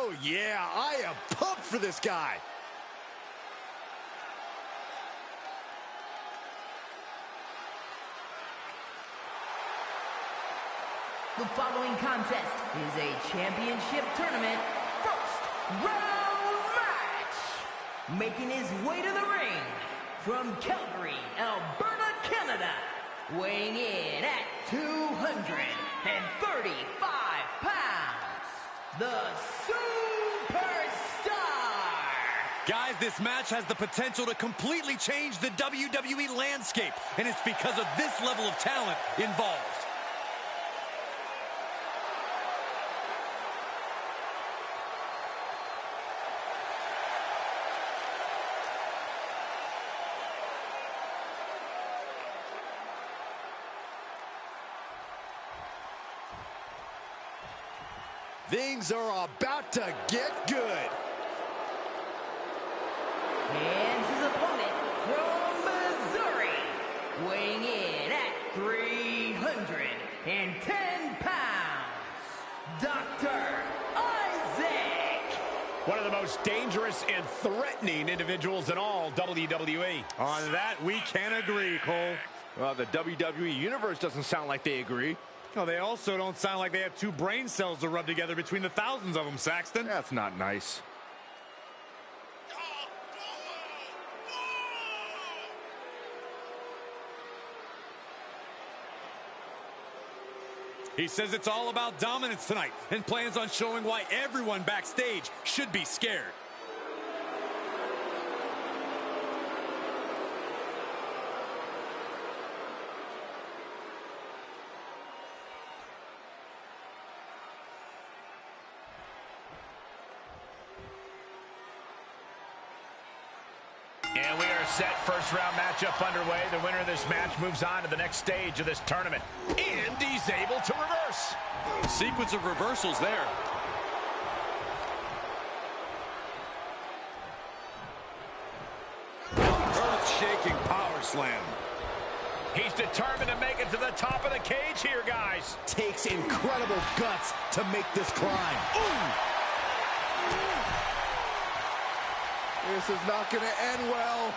Oh, yeah, I am pumped for this guy. The following contest is a championship tournament first round match. Making his way to the ring from Calgary, Alberta, Canada, weighing in at 235 pounds, the Superstar. Guys, this match has the potential to completely change the WWE landscape, and it's because of this level of talent involved. Things are about to get good. And his opponent from Missouri, weighing in at 310 pounds, Dr. Isaac. One of the most dangerous and threatening individuals in all WWE. On that, we can agree, Cole. Well, the WWE Universe doesn't sound like they agree. Well, they also don't sound like they have two brain cells to rub together between the thousands of them, Saxton. That's not nice. He says it's all about dominance tonight and plans on showing why everyone backstage should be scared. And we are set. First round matchup underway. The winner of this match moves on to the next stage of this tournament. And he's able to reverse. Sequence of reversals there. Earth-shaking power slam. He's determined to make it to the top of the cage here, guys. Takes incredible guts to make this climb. Ooh! This is not going to end well.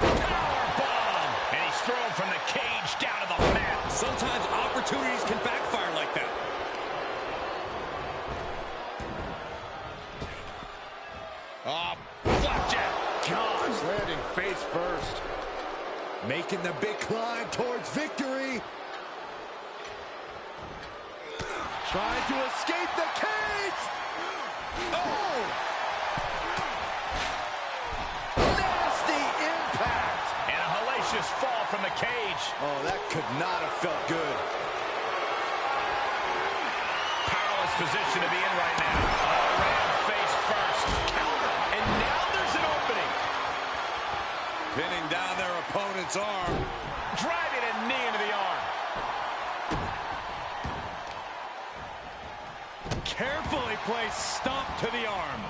Powerbomb! And he's thrown from the cage down to the mat. Sometimes opportunities can backfire like that. Flapjack! Gosh, landing face first. Making the big climb towards victory. Trying to escape the cage. Oh! Nasty impact. And a hellacious fall from the cage. Oh, that could not have felt good. Powerless position to be in right now. Oh, ran face first. Counter. And now there's an opening. Pinning down their opponent's arm. Driving a knee into the arm. Carefully placed stomp to the arm.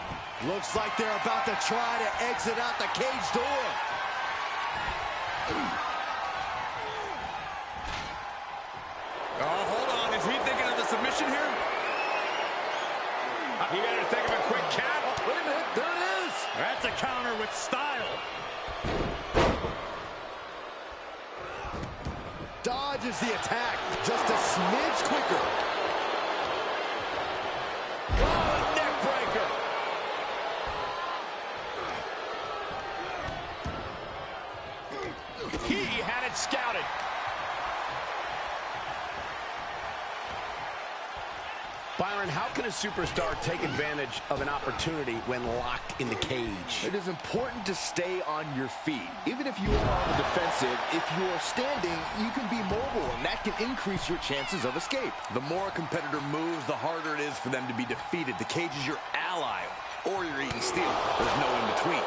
Looks like they're about to try to exit out the cage door. Oh, hold on. Is he thinking of the submission here? You better think of a quick count. Oh, wait a minute. There it is. That's a counter with style. Dodges the attack just a smidge quicker. Oh, neck breaker. He had it scouted. Byron, how can a superstar take advantage of an opportunity when locked in the cage? It is important to stay on your feet. Even if you are on the defensive, if you are standing, you can be mobile, and that can increase your chances of escape. The more a competitor moves, the harder it is for them to be defeated. The cage is your ally, or you're eating steel. There's no in between.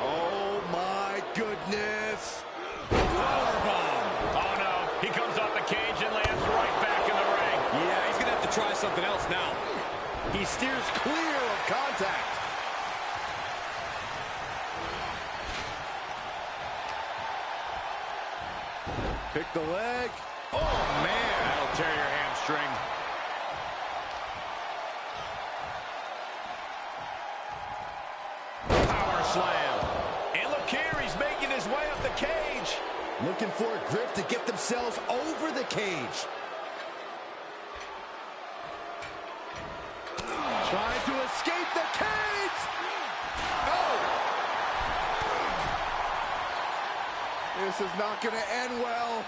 Oh, my goodness. Powerbomb. Oh, no. He comes off the cage and lands right back in the ring. Yeah, he's going to have to try something else now. He steers clear of contact. Pick the leg. Oh, man. That'll tear your hamstring. slam. And look here, he's making his way up the cage. Looking for a grip to get themselves over the cage. Trying to escape the cage. Oh! This is not going to end well.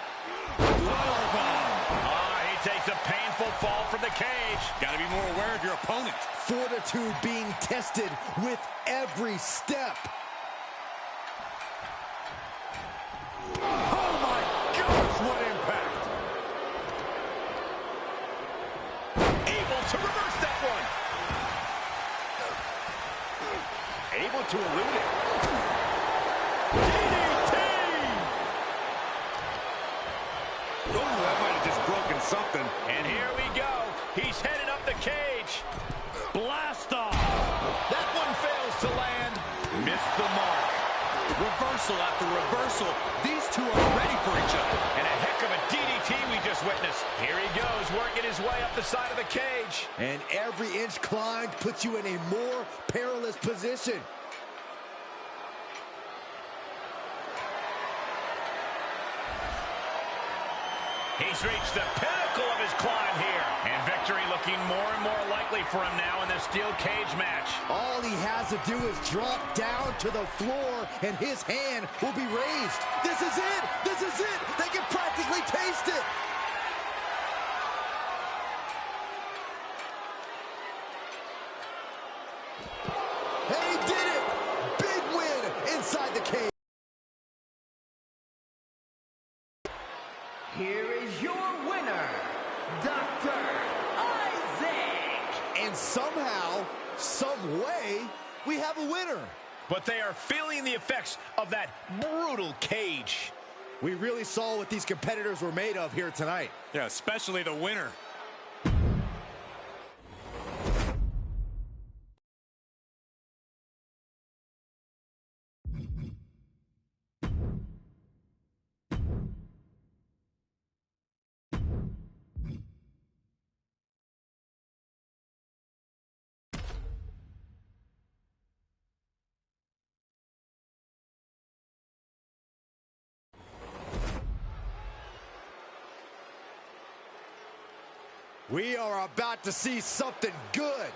He takes a painful fall from the cage. Got to be more aware of your opponent. Fortitude being tested with every step. Oh my gosh, what impact! Able to reverse that one. Able to elude it. DDT! Oh, that might have just broken something. And here we go. He's headed up the cage. Blast off! That one fails to land. Missed the mark. Reversal after reversal. These two are ready for each other. And a heck of a DDT we just witnessed. Here he goes, working his way up the side of the cage. And every inch climbed puts you in a more perilous position. He's reached the pinnacle of his climb here. And victory looking more and more likely for him now in this steel cage match. All he has to do is drop down to the floor and his hand will be raised. This is it! This is it! They can practically taste it! And he did it! Big win inside the cage. Here is your winner, Dr. Isaac. And somehow, some way, we have a winner. But they are feeling the effects of that brutal cage. We really saw what these competitors were made of here tonight. Yeah, especially the winner. We are about to see something good.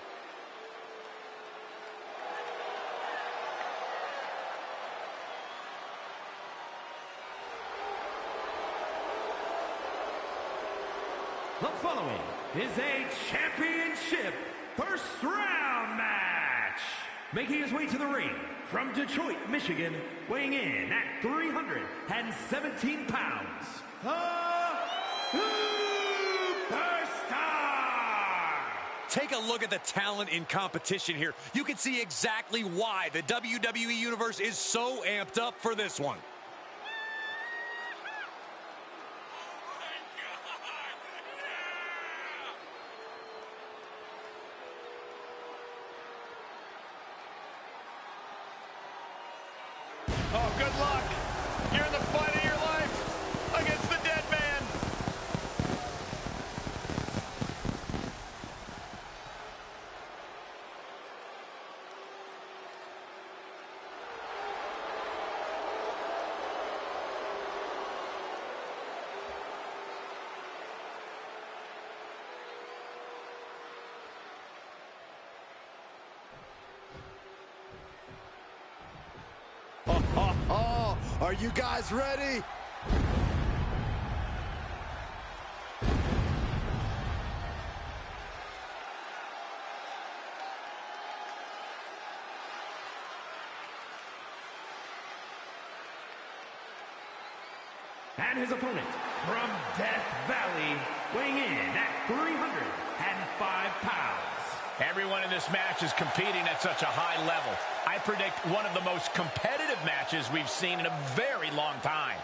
The following is a championship first round match. Making his way to the ring from Detroit, Michigan, weighing in at 317 pounds, the Superstar! Take a look at the talent in competition here. You can see exactly why the WWE Universe is so amped up for this one. Oh, good luck. You're in the fight of your life against the dead man. Oh, are you guys ready? And his opponent from Death Valley, weighing in at 305 pounds. Everyone in this match is competing at such a high level. I predict one of the most competitive matches we've seen in a very long time.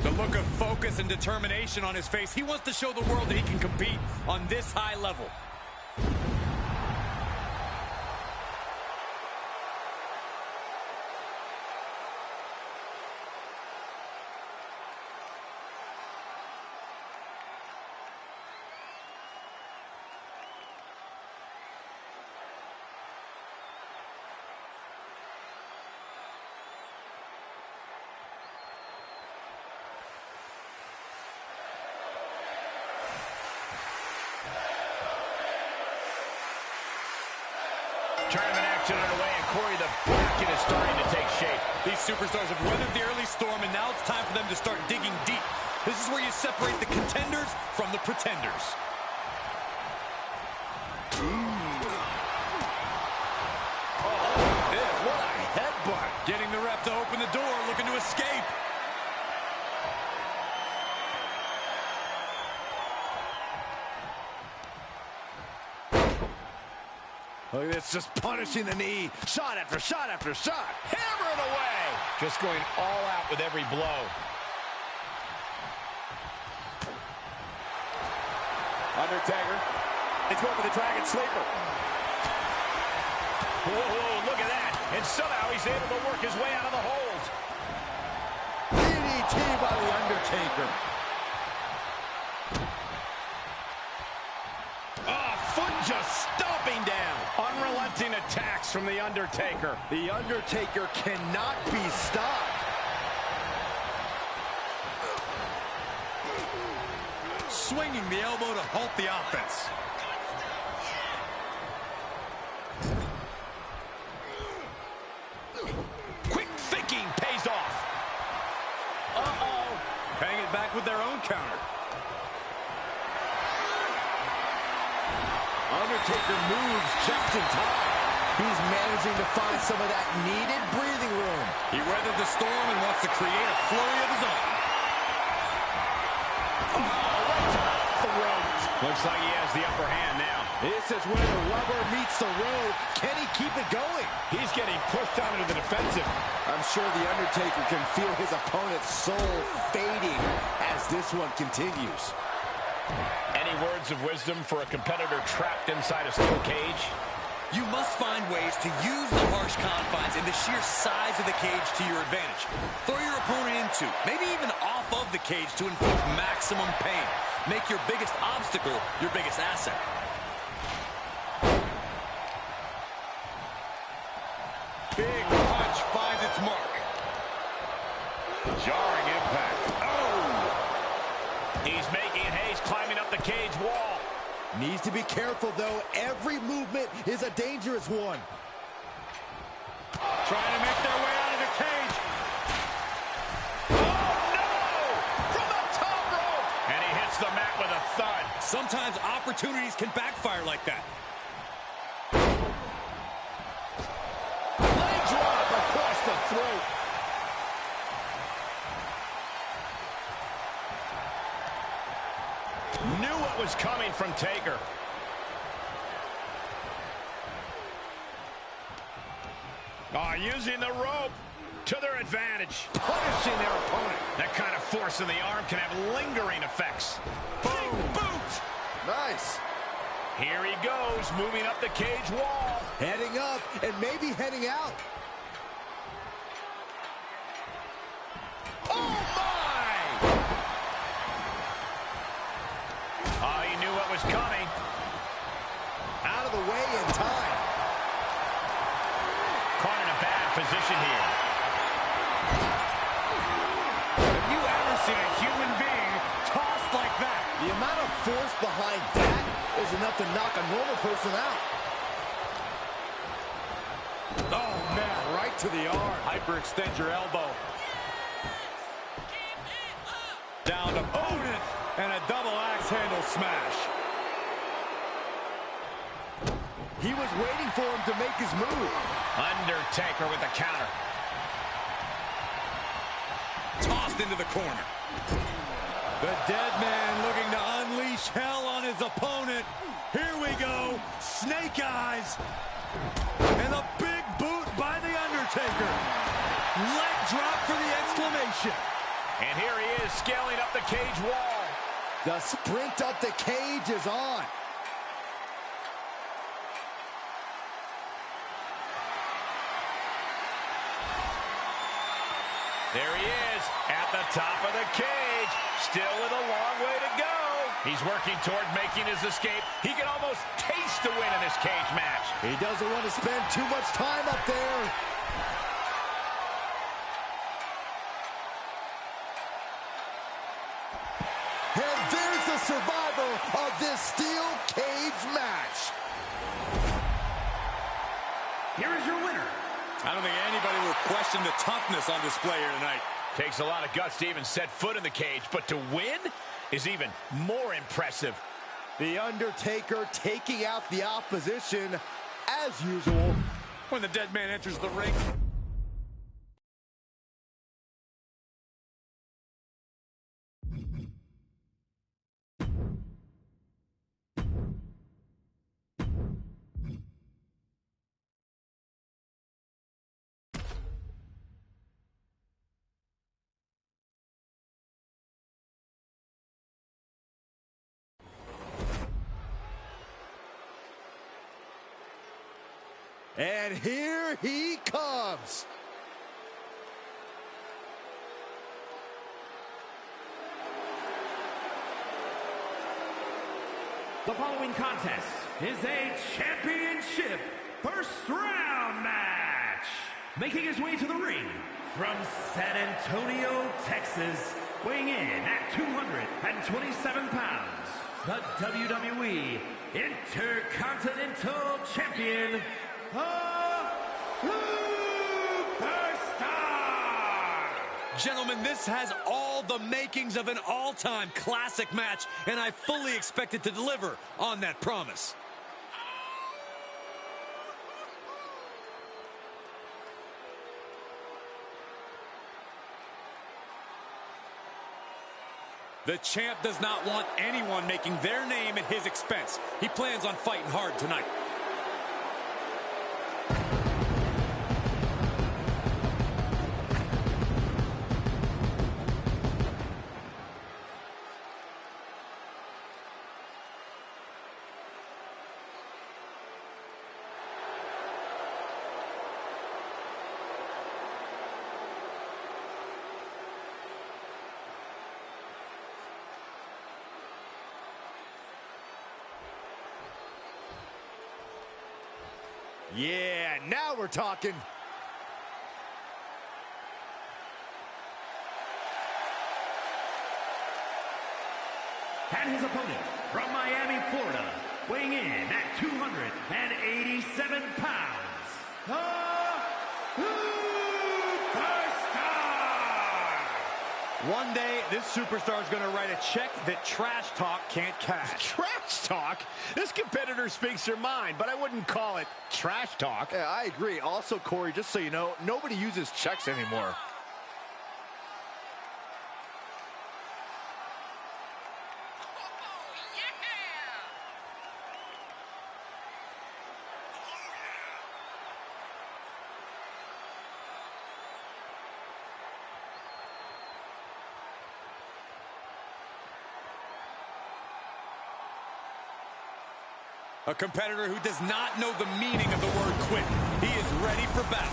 The look of focus and determination on his face. He wants to show the world that he can compete on this high level. Tournament action underway, and Corey, the bracket is starting to take shape. These superstars have weathered the early storm, and now it's time for them to start digging deep. This is where you separate the contenders from the pretenders. Oh, what a headbutt. Getting the ref to open the door, looking to escape. Look at this, just punishing the knee. Shot after shot after shot. Hammer it away. Just going all out with every blow. Undertaker. He's going for the Dragon Sleeper. Whoa, look at that. And somehow he's able to work his way out of the hold. DDT by the Undertaker. Foot just stomping down. Unrelenting attacks from the Undertaker. The Undertaker cannot be stopped. Swinging the elbow to halt the offense. Quick thinking pays off. Paying it back with their own counter. Undertaker moves just in time. He's managing to find some of that needed breathing room. He weathered the storm and wants to create a flurry of his own. Right to the throat. Looks like he has the upper hand now. This is where the rubber meets the road. Can he keep it going? He's getting pushed out into the defensive. I'm sure the Undertaker can feel his opponent's soul fading as this one continues. Any words of wisdom for a competitor trapped inside a steel cage? You must find ways to use the harsh confines and the sheer size of the cage to your advantage. Throw your opponent into, maybe even off of the cage to inflict maximum pain. Make your biggest obstacle your biggest asset. Big punch finds its mark. Jarring impact. He's making haste, climbing up the cage wall. Needs to be careful, though. Every movement is a dangerous one. Trying to make their way out of the cage. Oh, no! From the top rope! And he hits the mat with a thud. Sometimes opportunities can backfire like that. Leg drop across the throat. Knew what was coming from Taker. Using the rope to their advantage. Punishing their opponent. That kind of force in the arm can have lingering effects. Boom! Boot! Nice. Here he goes, moving up the cage wall. Heading up and maybe heading out. Oh, my! Oh, he knew what was coming. Out of the way in time. Caught in a bad position here. Have you ever seen a human being tossed like that? The amount of force behind that is enough to knock a normal person out. Oh, man, right to the arm. Hyperextend your elbow. Down to opponent and a double axe handle smash. He was waiting for him to make his move. Undertaker with the counter. Tossed into the corner. The dead man looking to unleash hell on his opponent. Here we go. Snake eyes. And a big boot by The Undertaker. Leg drop for the exclamation. And here he is scaling up the cage wall. The sprint up the cage is on. There he is at the top of the cage, still with a long way to go. He's working toward making his escape. He can almost taste the win in this cage match. He doesn't want to spend too much time up there. And there's the survivor of this steel cage match. Here is your winner. I don't think anybody will question the toughness on display here tonight. Takes a lot of guts to even set foot in the cage, but to win is even more impressive. The Undertaker taking out the opposition as usual. When the dead man enters the ring. And here he comes. The following contest is a championship first round match. Making his way to the ring from San Antonio, Texas, weighing in at 227 pounds, the WWE Intercontinental Champion, the Superstar! Gentlemen, this has all the makings of an all-time classic match, and I fully expect it to deliver on that promise. The champ does not want anyone making their name at his expense. He plans on fighting hard tonight. Yeah, now we're talking. And his opponent from Miami, Florida, weighing in at 287 pounds, the Superstar! One day, this superstar is going to write a check that trash talk can't cash. Trash talk? This competitor speaks their mind, but I wouldn't call it trash talk. Yeah, I agree. Also, Corey, just so you know, nobody uses checks anymore. A competitor who does not know the meaning of the word quit. He is ready for battle.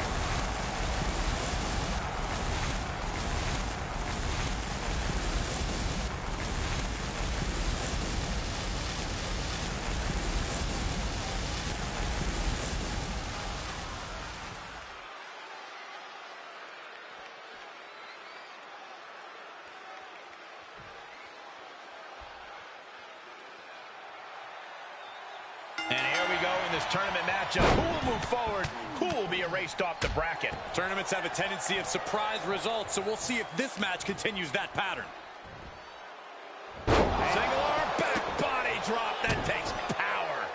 And here we go in this tournament matchup. Who will move forward? Who will be erased off the bracket? Tournaments have a tendency of surprise results, so we'll see if this match continues that pattern. Single arm back body drop. That takes power.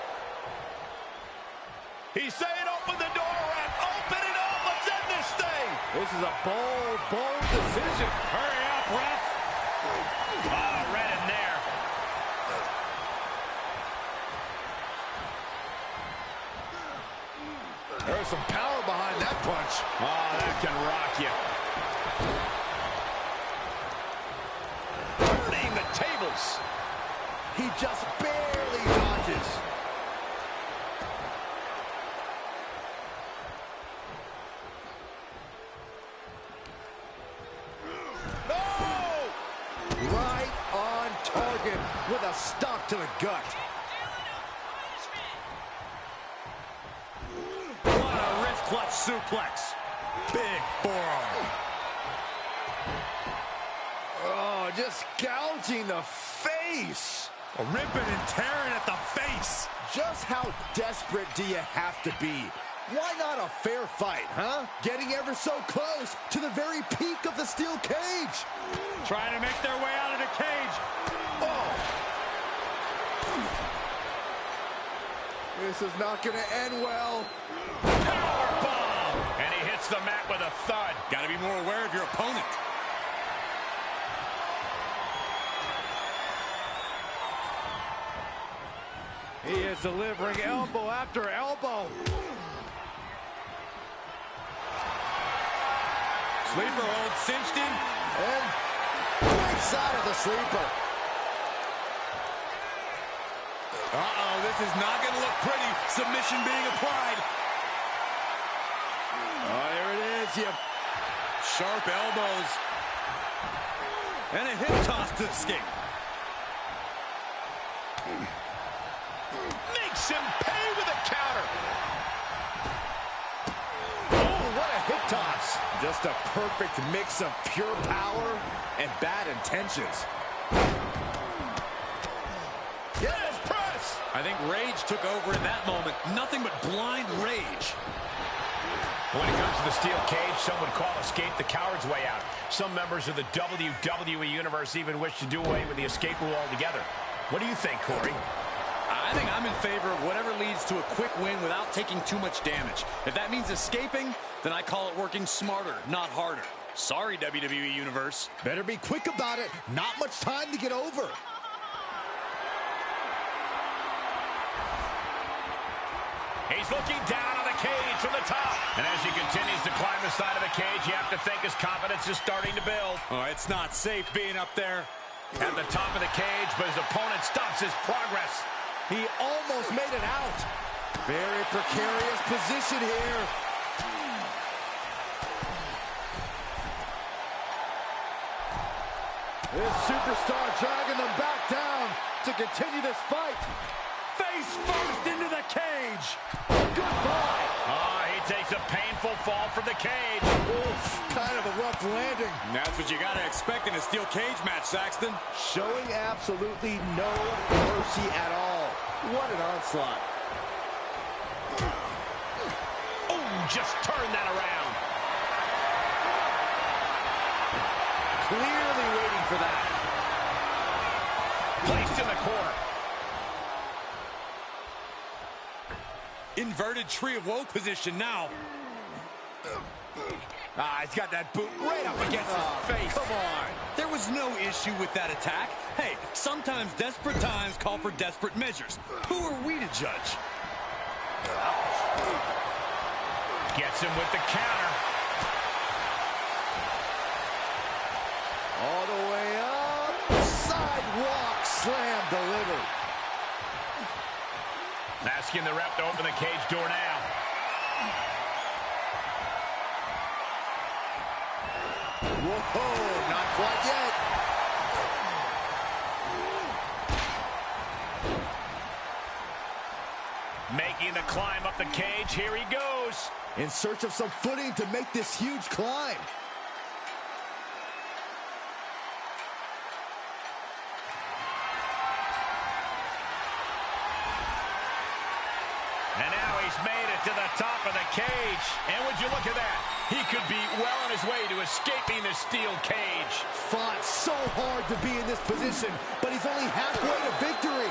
He's saying open the door, ref. Open it up. Let's end this thing. This is a bold decision. Hurry up, ref. Oh, right in there. There's some power behind that punch. Oh, that can rock you. tables. He just barely dodges. No! Right on target with a stop to the gut. What a wrist clutch suplex. Big forearm. Oh, just gouging the face. Ripping and tearing at the face. Just how desperate do you have to be? Why not a fair fight, huh? Getting ever so close to the very peak of the steel cage. Trying to make their way out of the cage. Oh! This is not going to end well. Powerbomb! And he hits the mat with a thud. Got to be more aware of your opponent. He is delivering elbow after elbow. Sleeper hold cinched in. And breaks out of the sleeper. Uh-oh, this is not going to look pretty. Submission being applied. Oh, here it is. You Sharp elbows. And a hip toss to escape. Makes him pay with a counter. Oh, what a hip toss. Just a perfect mix of pure power and bad intentions. Yes, press! I think rage took over in that moment. Nothing but blind rage. When it comes to the steel cage, some would call escape the coward's way out. Some members of the WWE Universe even wish to do away with the escape rule altogether. What do you think, Corey? I think I'm in favor of whatever leads to a quick win without taking too much damage. If that means escaping, then I call it working smarter, not harder. Sorry, WWE Universe. Better be quick about it. Not much time to get over. He's looking down on the cage from the top. And as he continues to climb the side of the cage, you have to think his confidence is starting to build. Oh, it's not safe being up there. At the top of the cage, but his opponent stops his progress. He almost made it out. Very precarious position here. This superstar dragging them back down to continue this fight. Face first into the cage. Goodbye. Oh, he takes a painful fall from the cage. Oof, kind of a rough landing. And that's what you got to expect in a steel cage match, Saxton. Showing absolutely no mercy at all. What an onslaught. Oh, just turn that around. Clearly waiting for that. Placed in the corner. Inverted tree of woe position now. He's got that boot right up against his face. Come on. There was no issue with that attack. Hey, sometimes desperate times call for desperate measures. Who are we to judge? Gets him with the counter. All the way up. Sidewalk slam delivered. Asking the ref to open the cage door now. Whoa, not quite yet. Making the climb up the cage. Here he goes. In search of some footing to make this huge climb. And now he's made it to the top of the cage. And would you look at that? He could be well on his way to escaping the steel cage. Fought so hard to be in this position, but he's only halfway to victory.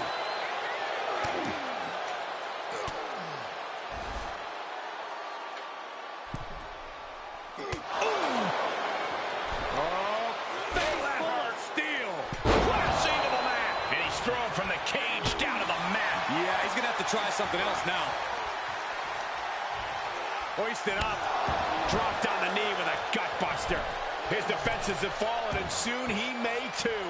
From the cage down to the mat. Yeah, he's going to have to try something else now. Hoisted up. Dropped on the knee with a gut buster. His defenses have fallen, and soon he may too.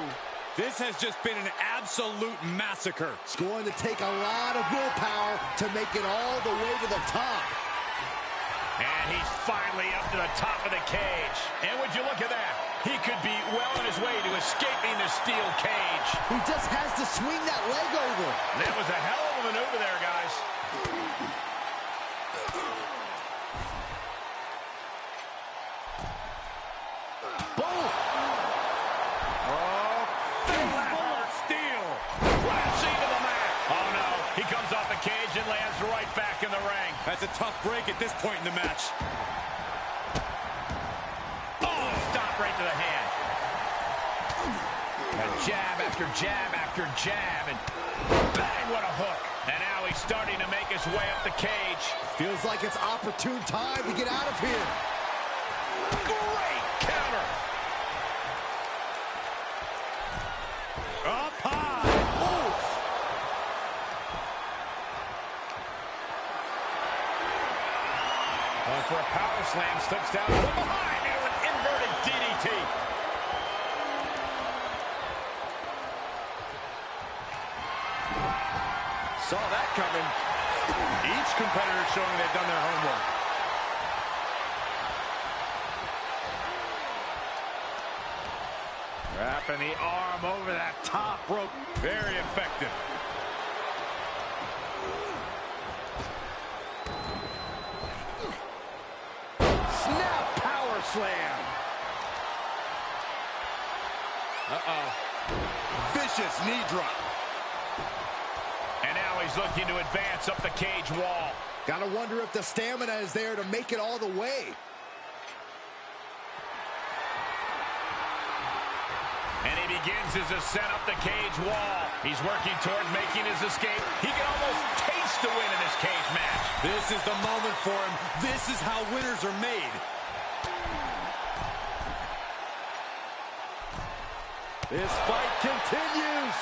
This has just been an absolute massacre. It's going to take a lot of willpower to make it all the way to the top. And he's finally up to the top of the cage. And would you look at that? He could be well on his way to escaping the steel cage. He just has to swing that leg over. That was a hell of a maneuver there, guys. Boom! Oh, full of steel. Crashing to the mat. Oh, no. He comes off the cage and lands right back in the ring. That's a tough break at this point in the match. Oh, stop right to the hand. A jab after jab after jab, and bang, what a hook. And now he's starting to make his way up the cage. Feels like it's opportune time to get out of here. Great counter. Up high. Oof. For a power slam, steps down from behind into an inverted DDT. Saw that coming. Each competitor showing they've done their homework. Wrapping the arm over that top rope. Very effective. Snap power slam. Uh-oh. Vicious knee drop. And now he's looking to advance up the cage wall. Gotta wonder if the stamina is there to make it all the way. And he begins his ascent up the cage wall. He's working toward making his escape. He can almost taste the win in this cage match. This is the moment for him. This is how winners are made. This fight continues.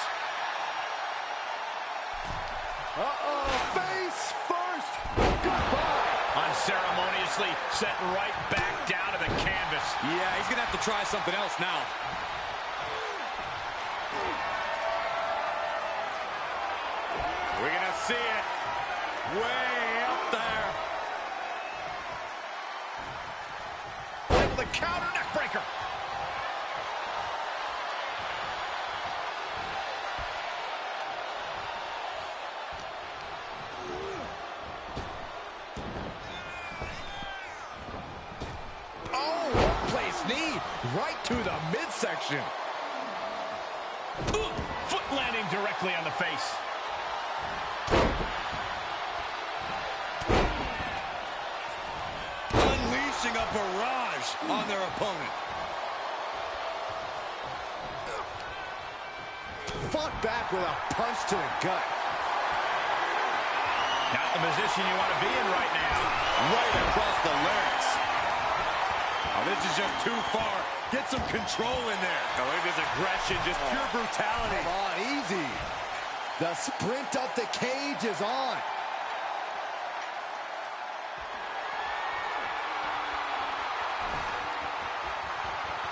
Uh-oh, face first. Goodbye. Unceremoniously sent right back down to the canvas. Yeah, he's going to have to try something else now. We're going to see it way up there. Able to counter neckbreaker. Knee right to the midsection. Foot landing directly on the face. Unleashing a barrage on their opponent. Fought back with a punch to the gut. Not the position you want to be in right now. Right across the larynx. Oh, this is just too far. Get some control in there. Oh, look at this aggression, just pure brutality. Come on, easy. The sprint up the cage is on.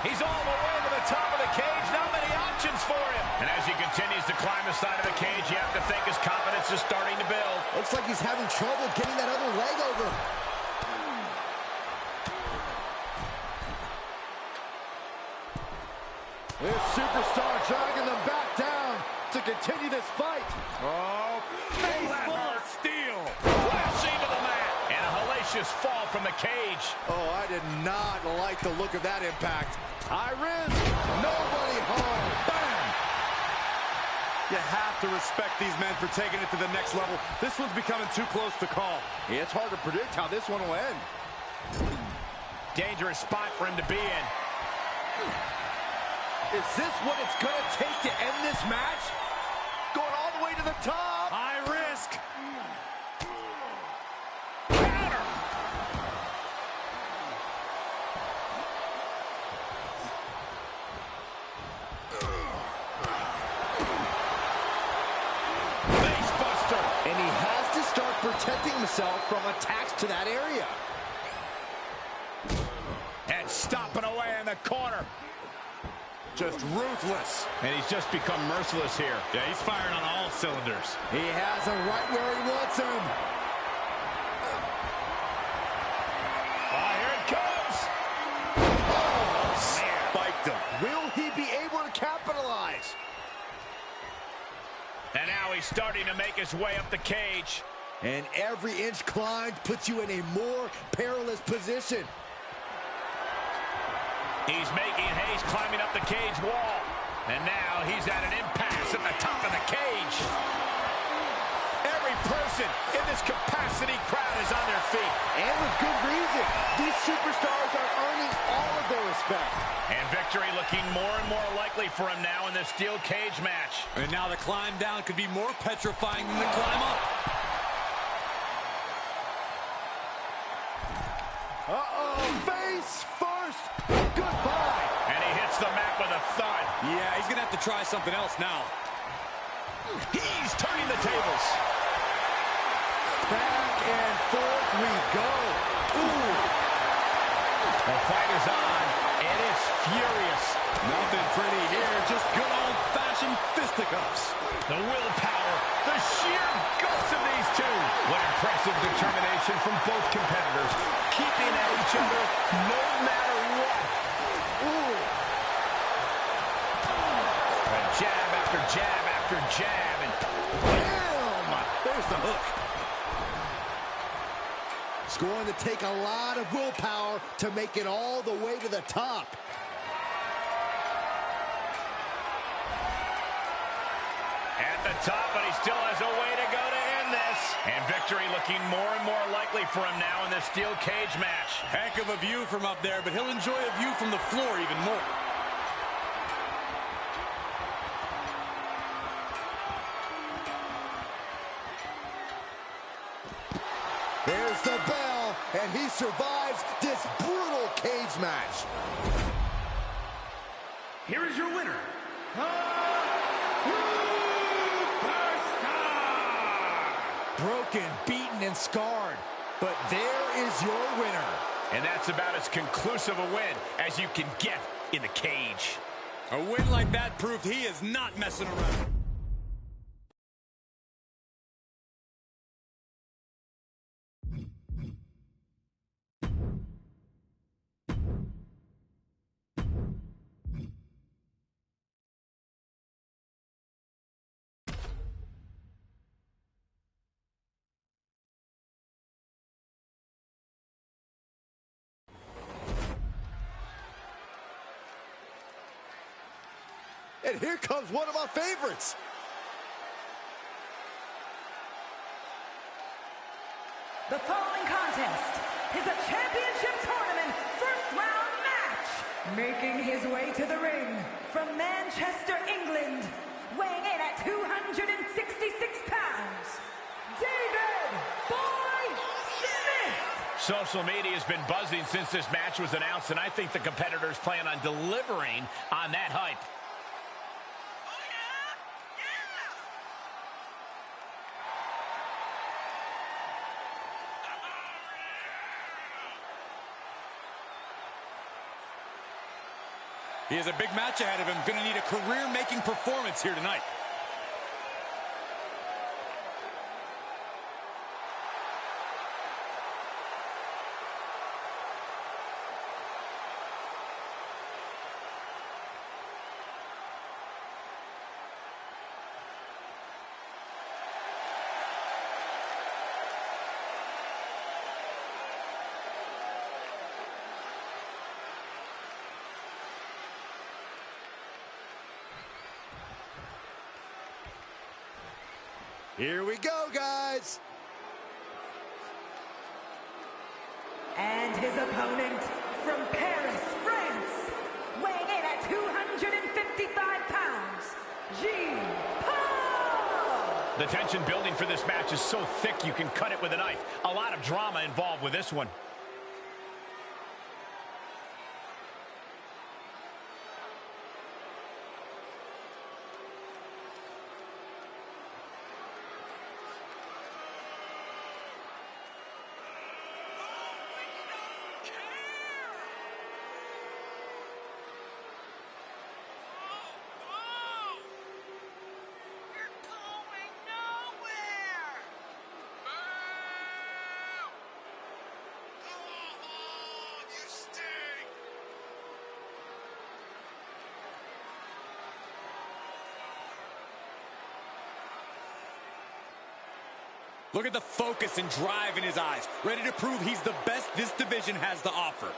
He's all the way to the top of the cage. Not many options for him. And as he continues to climb the side of the cage, you have to think his confidence is starting to build. Looks like he's having trouble getting that other leg over. This superstar dragging them back down to continue this fight. Oh, face full of steel. Flashing to the mat. And a hellacious fall from the cage. Oh, I did not like the look of that impact. High risk, nobody home. Bam! You have to respect these men for taking it to the next level. This one's becoming too close to call. Yeah, it's hard to predict how this one will end. Dangerous spot for him to be in. Is this what it's going to take to end this match? Going all the way to the top. High risk. Counter. Facebuster. And he has to start protecting himself from attacks to that area. And stomping away in the corner. just ruthless. And he's just become merciless here. Yeah, he's firing on all cylinders. He has him right where he wants him. Here it comes. Oh, Spiked him. will he be able to capitalize? And now he's starting to make his way up the cage. And every inch climbed puts you in a more perilous position. He's making haste climbing up the cage wall. And now he's at an impasse at the top of the cage. Every person in this capacity crowd is on their feet. And with good reason. These superstars are earning all of their respect. And victory looking more and more likely for him now in this steel cage match. And now the climb down could be more petrifying than the climb up. Uh-oh, face first. Goodbye. And he hits the mat with a thud. Yeah, he's going to have to try something else now. He's turning the tables. Back and forth we go. Ooh. The fight is on, and it's furious. Nothing pretty here, just good old-fashioned fisticuffs. The willpower, the sheer guts of these two. What impressive determination from both competitors, keeping at each other no matter what. Ooh. And jab after jab after jab, and Bam! There's the hook. It's going to take a lot of willpower to make it all the way to the top. at the top, but he still has a way to go to end this. And victory looking more and more likely for him now in this steel cage match. Heck of a view from up there, but he'll enjoy a view from the floor even more. There's the bell, and he survives this brutal cage match. Here is your winner, the Superstar! Broken, beaten, and scarred. But there is your winner. And that's about as conclusive a win as you can get in the cage. A win like that proved he is not messing around. And here comes one of our favorites. The following contest is a championship tournament first round match. Making his way to the ring from Manchester, England, weighing in at 266 pounds, David Boy Smith. Social media has been buzzing since this match was announced, and I think the competitors plan on delivering on that hype. He has a big match ahead of him. Going to need a career-making performance here tonight. Here we go, guys. And his opponent from Paris, France, weighing in at 255 pounds, Paul. The tension building for this match is so thick you can cut it with a knife. A lot of drama involved with this one. Look at the focus and drive in his eyes. Ready to prove he's the best this division has to offer.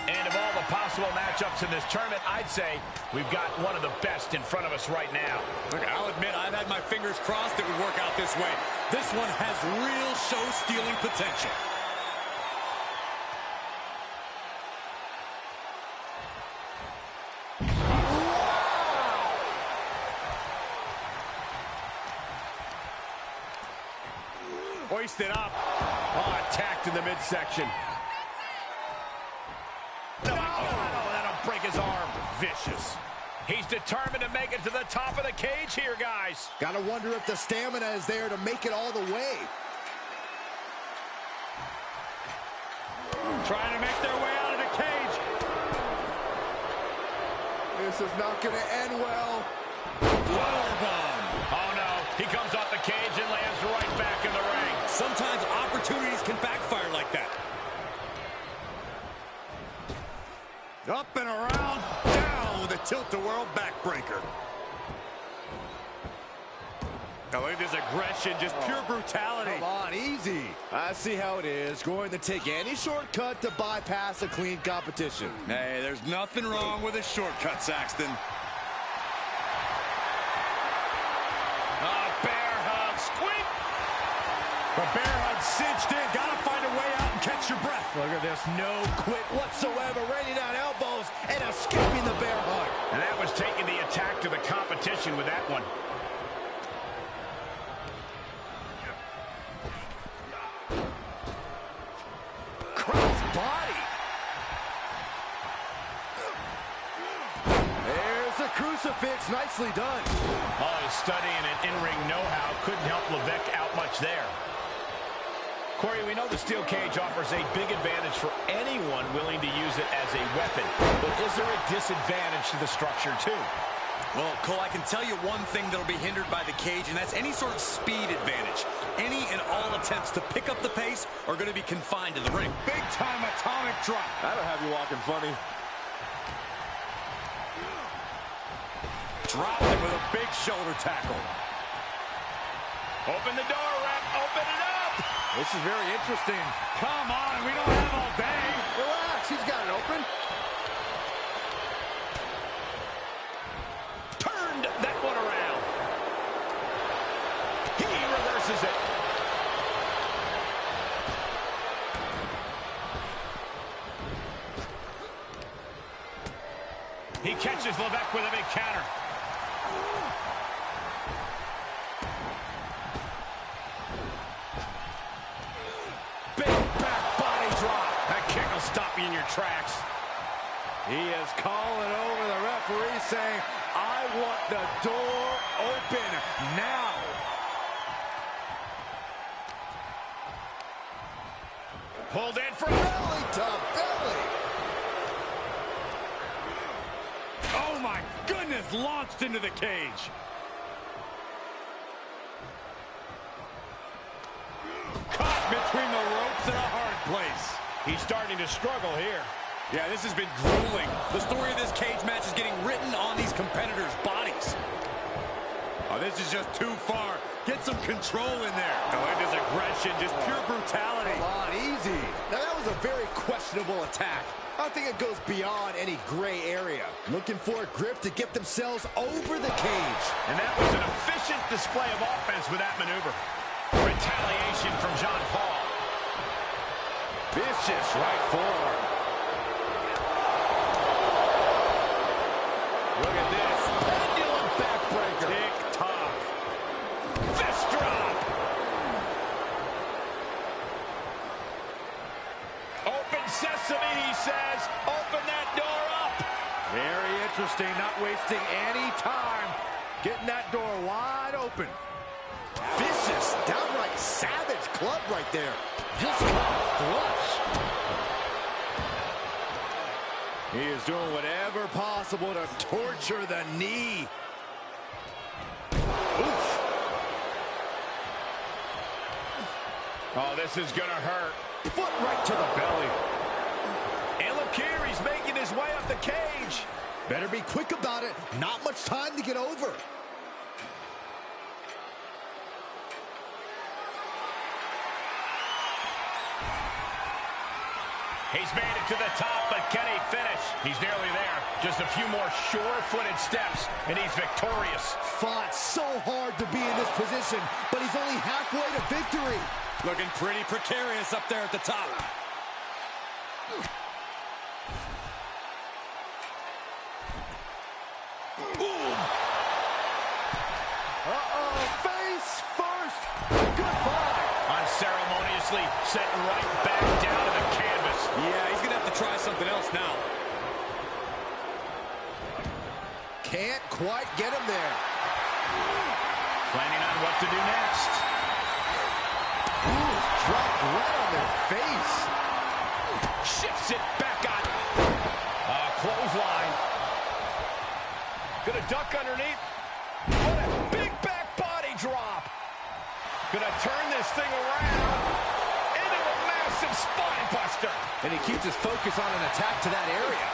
And of all the possible matchups in this tournament, I'd say we've got one of the best in front of us right now. Look, I'll admit I've had my fingers crossed it would work out this way. This one has real show-stealing potential. Hoisted up. Oh, attacked in the midsection. That'll break his arm. Vicious. He's determined to make it to the top of the cage here, guys. Gotta wonder if the stamina is there to make it all the way. Trying to make their way out of the cage. This is not gonna end well. Powerbomb. Oh, no. He comes off the cage and lands right back in the ring. Sometimes opportunities can backfire like that. Up and around, down with a tilt-a-whirl backbreaker. Oh, look at this aggression, just pure brutality. Come on, easy. I see how it is. Going to take any shortcut to bypass a clean competition. Hey, there's nothing wrong with a shortcut, Saxton. Bear hug, squeak. The bear hug cinched in. Gotta find a way out and catch your breath. Look at this, no quit whatsoever. Raining down elbows and escaping the bear hug. And that was taking the attack to the competition with that one. Cross body. There's a crucifix. Nicely done. Oh, he's studying an in-ring know-how. Couldn't help Levesque out much there. Corey, we know the steel cage offers a big advantage for anyone willing to use it as a weapon. But is there a disadvantage to the structure, too? Well, Cole, I can tell you one thing that'll be hindered by the cage, and that's any sort of speed advantage. Any and all attempts to pick up the pace are going to be confined to the ring. Big-time atomic drop. That'll have you walking funny. Dropped it with a big shoulder tackle. Open the door, Ref. Open it up. This is very interesting. Come on, we don't have all day. Relax, he's got it open. Turned that one around. He reverses it. He catches Levesque with a big counter. Stop you in your tracks. He is calling over the referee saying, I want the door open now. Pulled in for Belly to belly. Oh, my goodness, launched into the cage. Caught between the ropes in a hard place. He's starting to struggle here. Yeah, this has been grueling. The story of this cage match is getting written on these competitors' bodies. Oh, this is just too far. Get some control in there. Oh, and his aggression, just pure brutality. Come on, easy. Now, that was a very questionable attack. I think it goes beyond any gray area. Looking for a grip to get themselves over the cage. And that was an efficient display of offense with that maneuver. Retaliation from Jean Paul. Vicious right forward. Look at this. Pendulum backbreaker. Tick-tock. Fist drop. Open sesame, he says. Open that door up. Very interesting. Not wasting any time. Getting that door wide open. Vicious vicious, downright savage club right there. Just caught flush. He is doing whatever possible to torture the knee. Oof. Oh, this is gonna hurt. Foot right to the belly. And look here, he's making his way up the cage. Better be quick about it. Not much time to get over. He's made it to the top, but can he finish? He's nearly there. Just a few more sure-footed steps, and he's victorious. Fought so hard to be in this position, but he's only halfway to victory. Looking pretty precarious up there at the top. Boom! Uh-oh, face first. Goodbye. Unceremoniously set right back down to the canvas. Yeah, he's going to have to try something else now. Can't quite get him there. Planning on what to do next. Ooh, dropped right on their face. Shifts it back on. Clothesline. Gonna duck underneath. What a big back body drop. Gonna turn this thing around into a massive spine buster. And he keeps his focus on an attack to that area.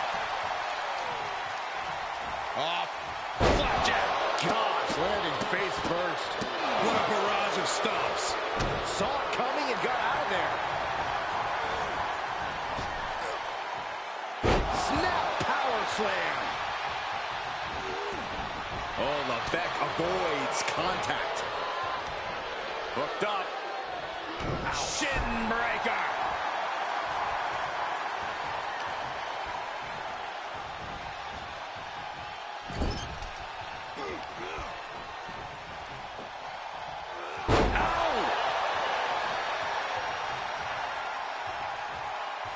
Flapjack. Gosh, landing face first. What a barrage of stomps. Saw it coming and got out of there. Snap power slam. Oh, Levesque avoids contact. Hooked up. Shin breaker.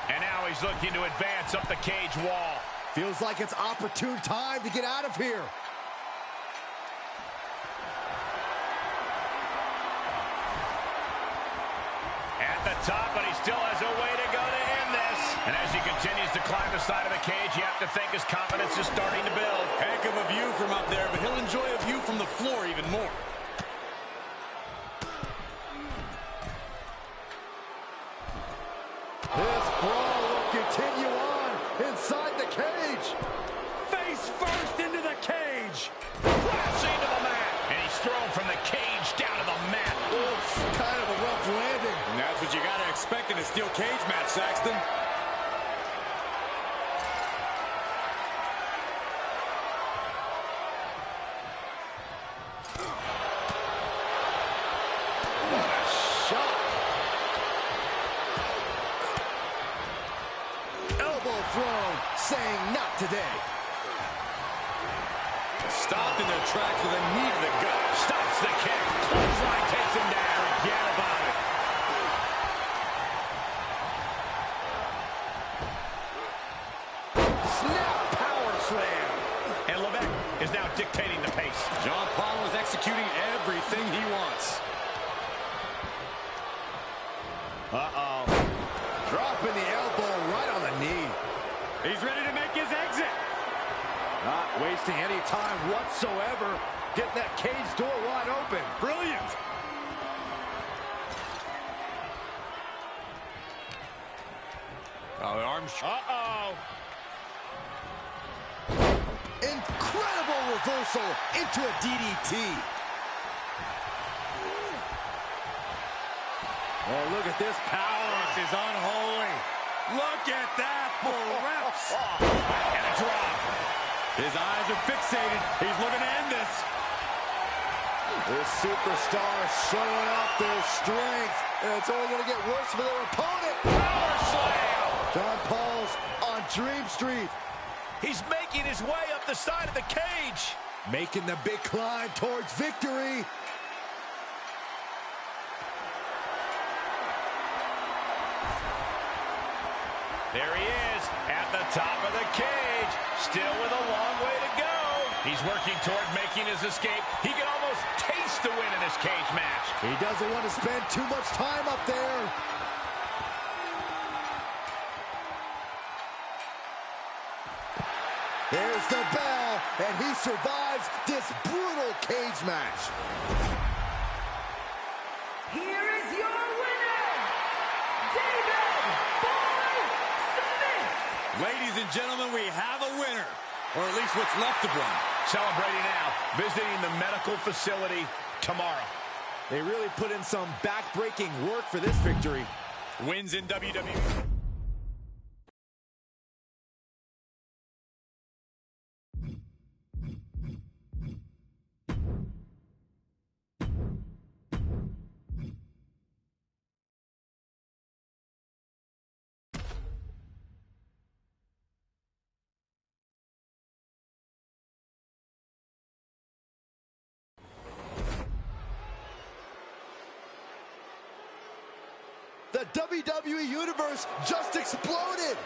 And now he's looking to advance up the cage wall. Feels like it's opportune time to get out of here. At the top, but he still has a way to go to end this. And as he continues to climb the side of the cage, you have to think his confidence is starting to build. Heck of a view from up there, but he'll enjoy a view from the floor even more. This brawl will continue on inside the cage. Face first into the cage. Crashing to the mat. And he's thrown from the cage down to the mat. Oof, kind of a rough landing. And that's what you got to expect in a steel cage match, Saxton. What a shot. Elbow thrown, saying not today. Stopped in their tracks with a knee to the gut. Stops the kick. Clothesline takes him down. Forget about it. Snap power slam. And Levesque is now dictating the pace. John Paul is executing everything he wants. Uh-oh. Dropping the elbow right on the knee. He's ready to make his exit. Not wasting any time whatsoever. Getting that cage door wide open. Brilliant. Oh, the arms. Uh-oh. Incredible reversal into a DDT. Oh, look at this power. This is unholy. Look at that for reps. And a drop. His eyes are fixated. He's looking to end this. This superstar showing off their strength. And it's only going to get worse for their opponent. Power slam. John Paul's on Dream Street. He's making his way up the side of the cage. Making the big climb towards victory. There he is at the top of the cage. Still with a long way to go. He's working toward making his escape. He can almost taste the win in this cage match. He doesn't want to spend too much time up there. There's the bell, and he survives this brutal cage match. Here is your winner, David Boy Smith. Ladies and gentlemen, we have a winner, or at least what's left of one. Celebrating now, visiting the medical facility tomorrow. They really put in some back-breaking work for this victory. Wins in WWE. The WWE Universe just exploded!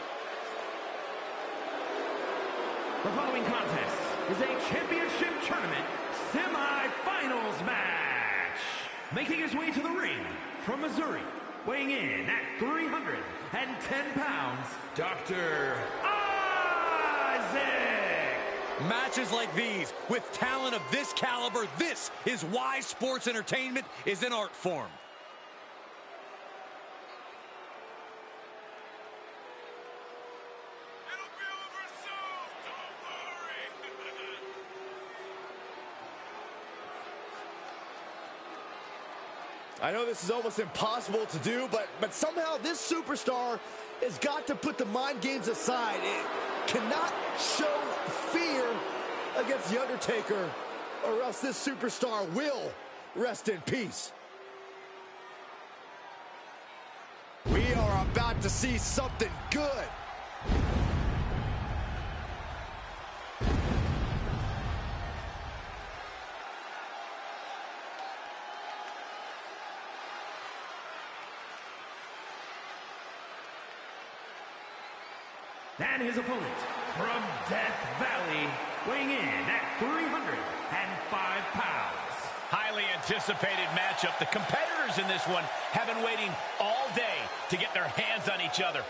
The following contest is a championship tournament semi-finals match. Making his way to the ring from Missouri, weighing in at 310 pounds, Dr. Isaac! Matches like these, with talent of this caliber, this is why sports entertainment is an art form. I know this is almost impossible to do, but somehow this superstar has got to put the mind games aside. It cannot show fear against The Undertaker, or else this superstar will rest in peace. We are about to see something good. And his opponent from Death Valley, weighing in at 305 pounds. Highly anticipated matchup. The competitors in this one have been waiting all day to get their hands on each other.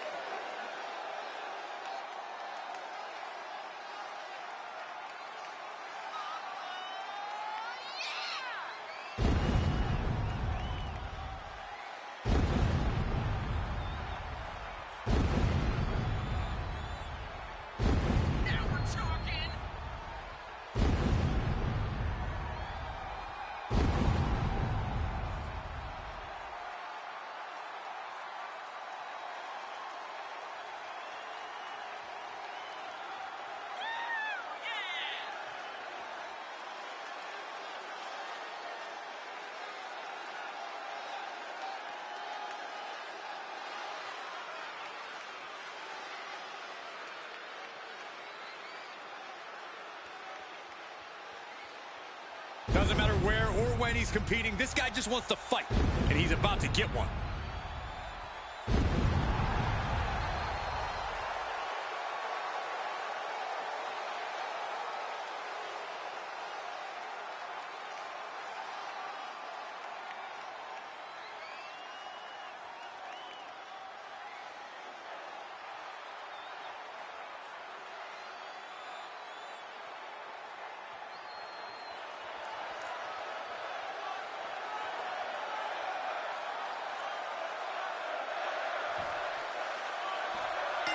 Doesn't matter where or when he's competing, this guy just wants to fight, and he's about to get one.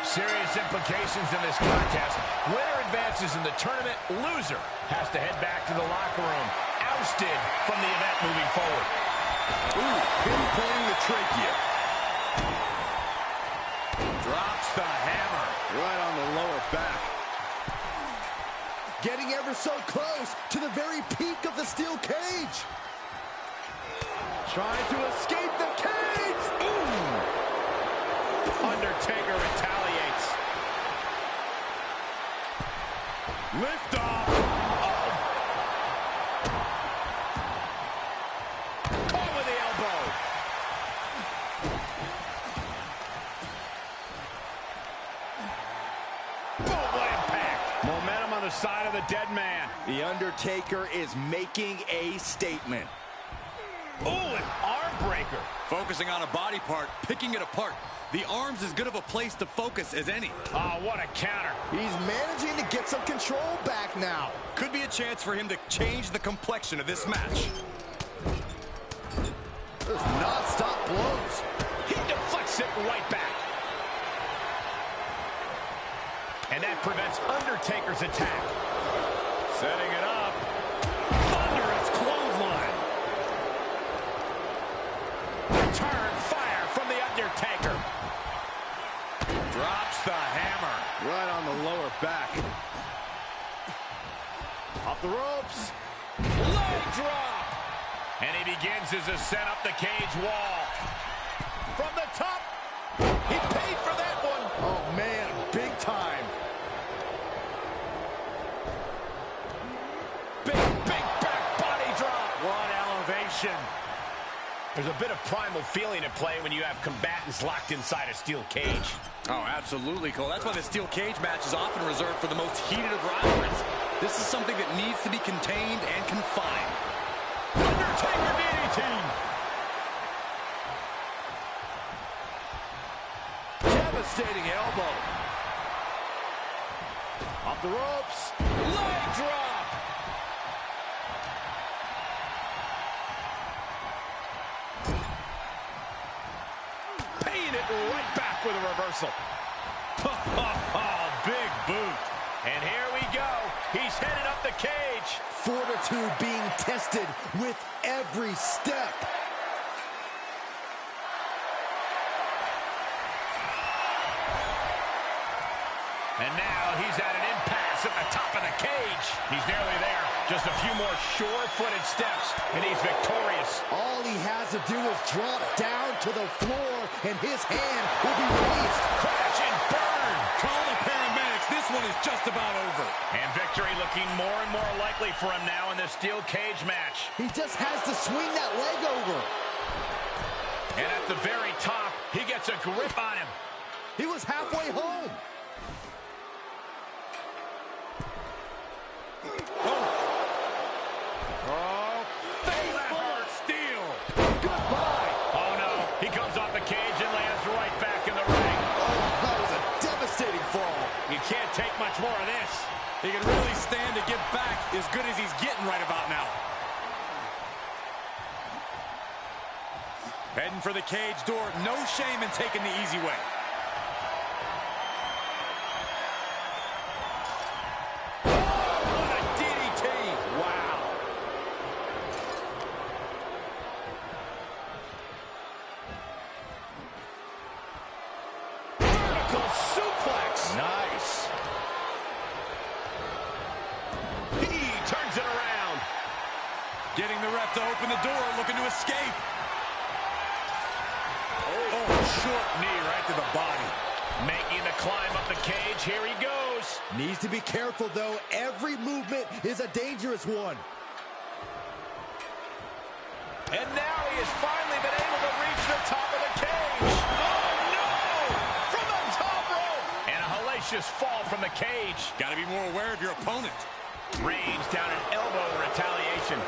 Serious implications in this contest. Winner advances in the tournament. Loser has to head back to the locker room. Ousted from the event moving forward. Ooh, pinpointing the trachea. Drops the hammer. Right on the lower back. Getting ever so close to the very peak of the steel cage. Trying to escape the cage. Ooh. Undertaker retaliates. Lift off. Oh. Caught with the elbow. Boom, what impact. Momentum on the side of the dead man. The Undertaker is making a statement. Ooh, an arm breaker. Focusing on a body part, picking it apart. The arm's as good of a place to focus as any. Oh, what a counter. He's managing to get some control back now. Could be a chance for him to change the complexion of this match. There's non-stop blows. He deflects it right back. And that prevents Undertaker's attack. Setting it up. Thunderous clothesline. Return fire from the Undertaker. Drops the hammer. Right on the lower back. Off the ropes. Leg drop. And he begins his ascent up the cage wall. From the top. He paid for that one. Oh, man, big time. Big back body drop. What elevation. There's a bit of primal feeling at play when you have combatants locked inside a steel cage. Oh, absolutely, Cole. That's why the steel cage match is often reserved for the most heated of rivalries. This is something that needs to be contained and confined. Undertaker DDT. Devastating elbow. Off the ropes. Leg drop. Paying it right back with a reversal. Big boot. And here we go. He's headed up the cage. Fortitude being tested with every step. And now he's at an impasse at the top of the cage. He's nearly there. Just a few more sure-footed steps, and he's victorious. All he has to do is drop down to the floor, and his hand will be raised. Crash and burn. Call the paramedics. This one is just about over. And victory looking more and more likely for him now in this steel cage match. He just has to swing that leg over. And at the very top, he gets a grip on him. He was halfway home. You can't take much more of this. He can really stand to get back as good as he's getting right about now. Heading for the cage door. No shame in taking the easy way. Oh, what a DDT. Wow. Vertical suplex. Nice. He turns it around. Getting the ref to open the door, looking to escape. Oh, short knee right to the body. Making the climb up the cage. Here he goes. Needs to be careful, though. Every movement is a dangerous one. And now he has finally been able to reach the top of the cage. Oh, no! From the top rope. And a hellacious fall from the cage. Got to be more aware of your opponent. Range down an elbow retaliation.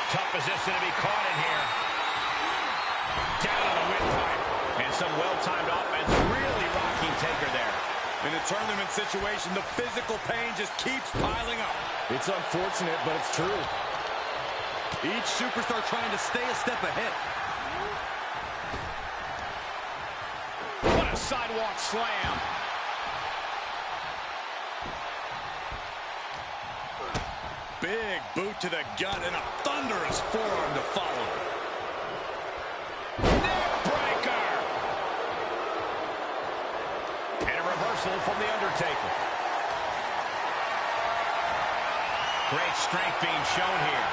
Tough position to be caught in here. Down on the windpipe. And some well-timed offense really rocking Taker there. In a tournament situation, the physical pain just keeps piling up. It's unfortunate, but it's true. Each superstar trying to stay a step ahead. What a sidewalk slam. Big boot to the gut and a thunderous forearm to follow. Neckbreaker. And a reversal from The Undertaker. Great strength being shown here.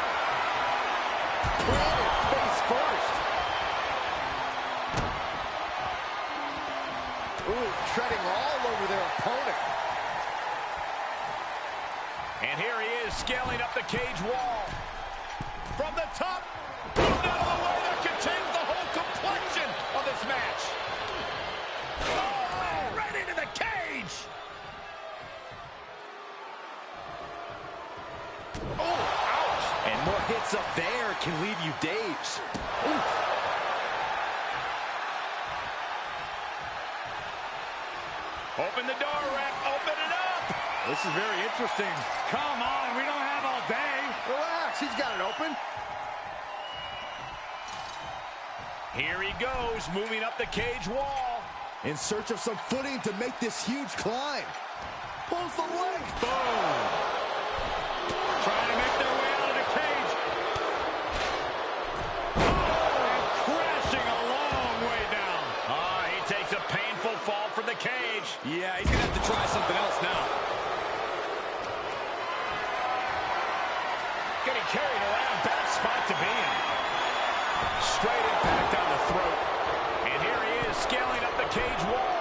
Planted face first. Ooh, treading all over their opponent. And here he is scaling up the cage wall. From the top. Moved out of the way. That could change the whole complexion of this match. Oh, right into the cage. Open the door, ref. Open it up. This is very interesting. Come on, we don't have all day. Relax, he's got it open. Here he goes, moving up the cage wall. In search of some footing to make this huge climb. Pulls the legs. Boom. Trying to make their way out of the cage. Oh, and crashing a long way down. He takes a painful fall from the cage. Yeah, he's going to have to try something else now. Getting carried around, bad spot to be in. Straight impact on the throat. And here he is, scaling up the cage wall.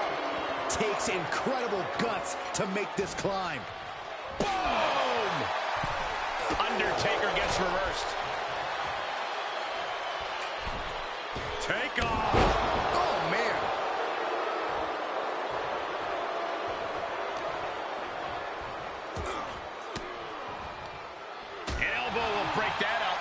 Takes incredible guts to make this climb. Boom! Undertaker gets reversed. Take off. Oh, man. An elbow will break that up.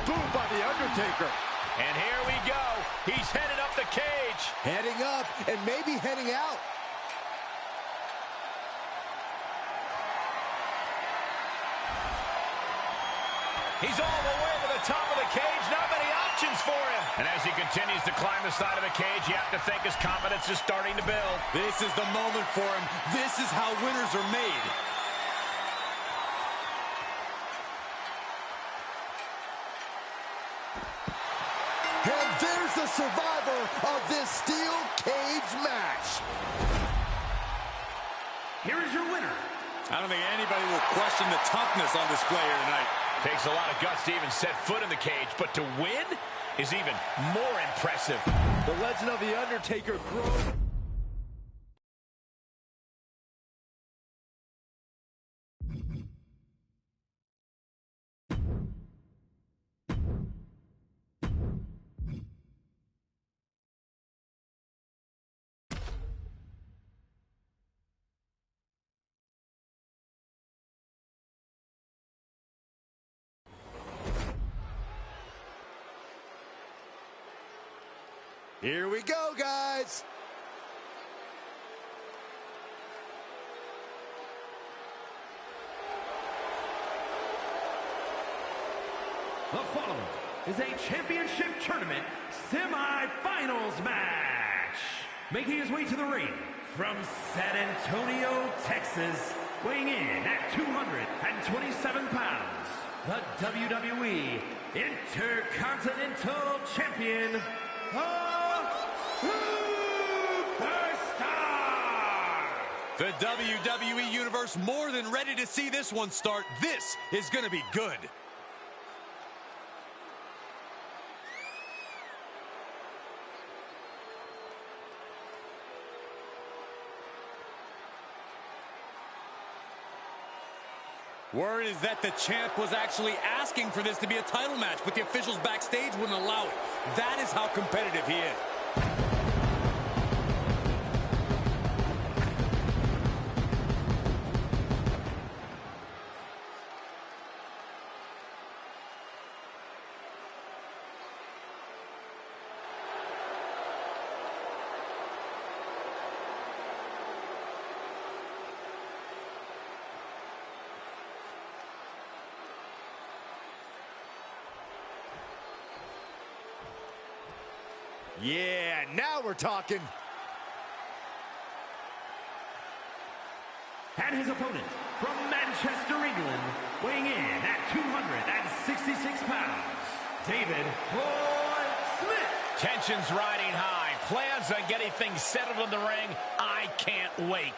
Boom by the Undertaker. And here we go. He's headed up the cage. Heading up and maybe heading out. He's all the way to the top of the cage. Not many options for him. And as he continues to climb the side of the cage, you have to think his confidence is starting to build. This is the moment for him. This is how winners are made. And there's the survivor of this steel cage match. Here is your winner. I don't think anybody will question the toughness on display here tonight. Takes a lot of guts to even set foot in the cage, but to win is even more impressive. The legend of The Undertaker grows. Here we go, guys. The following is a championship tournament semi-finals match. Making his way to the ring from San Antonio, Texas, weighing in at 227 pounds, the WWE Intercontinental Champion, the Superstar! The WWE Universe more than ready to see this one start. This is going to be good. Word is that the champ was actually asking for this to be a title match, but the officials backstage wouldn't allow it. That is how competitive he is. Yeah, now we're talking. And his opponent from Manchester, England, weighing in at 266 pounds, David Boy Smith. Tensions riding high. Plans on getting things settled in the ring. I can't wait.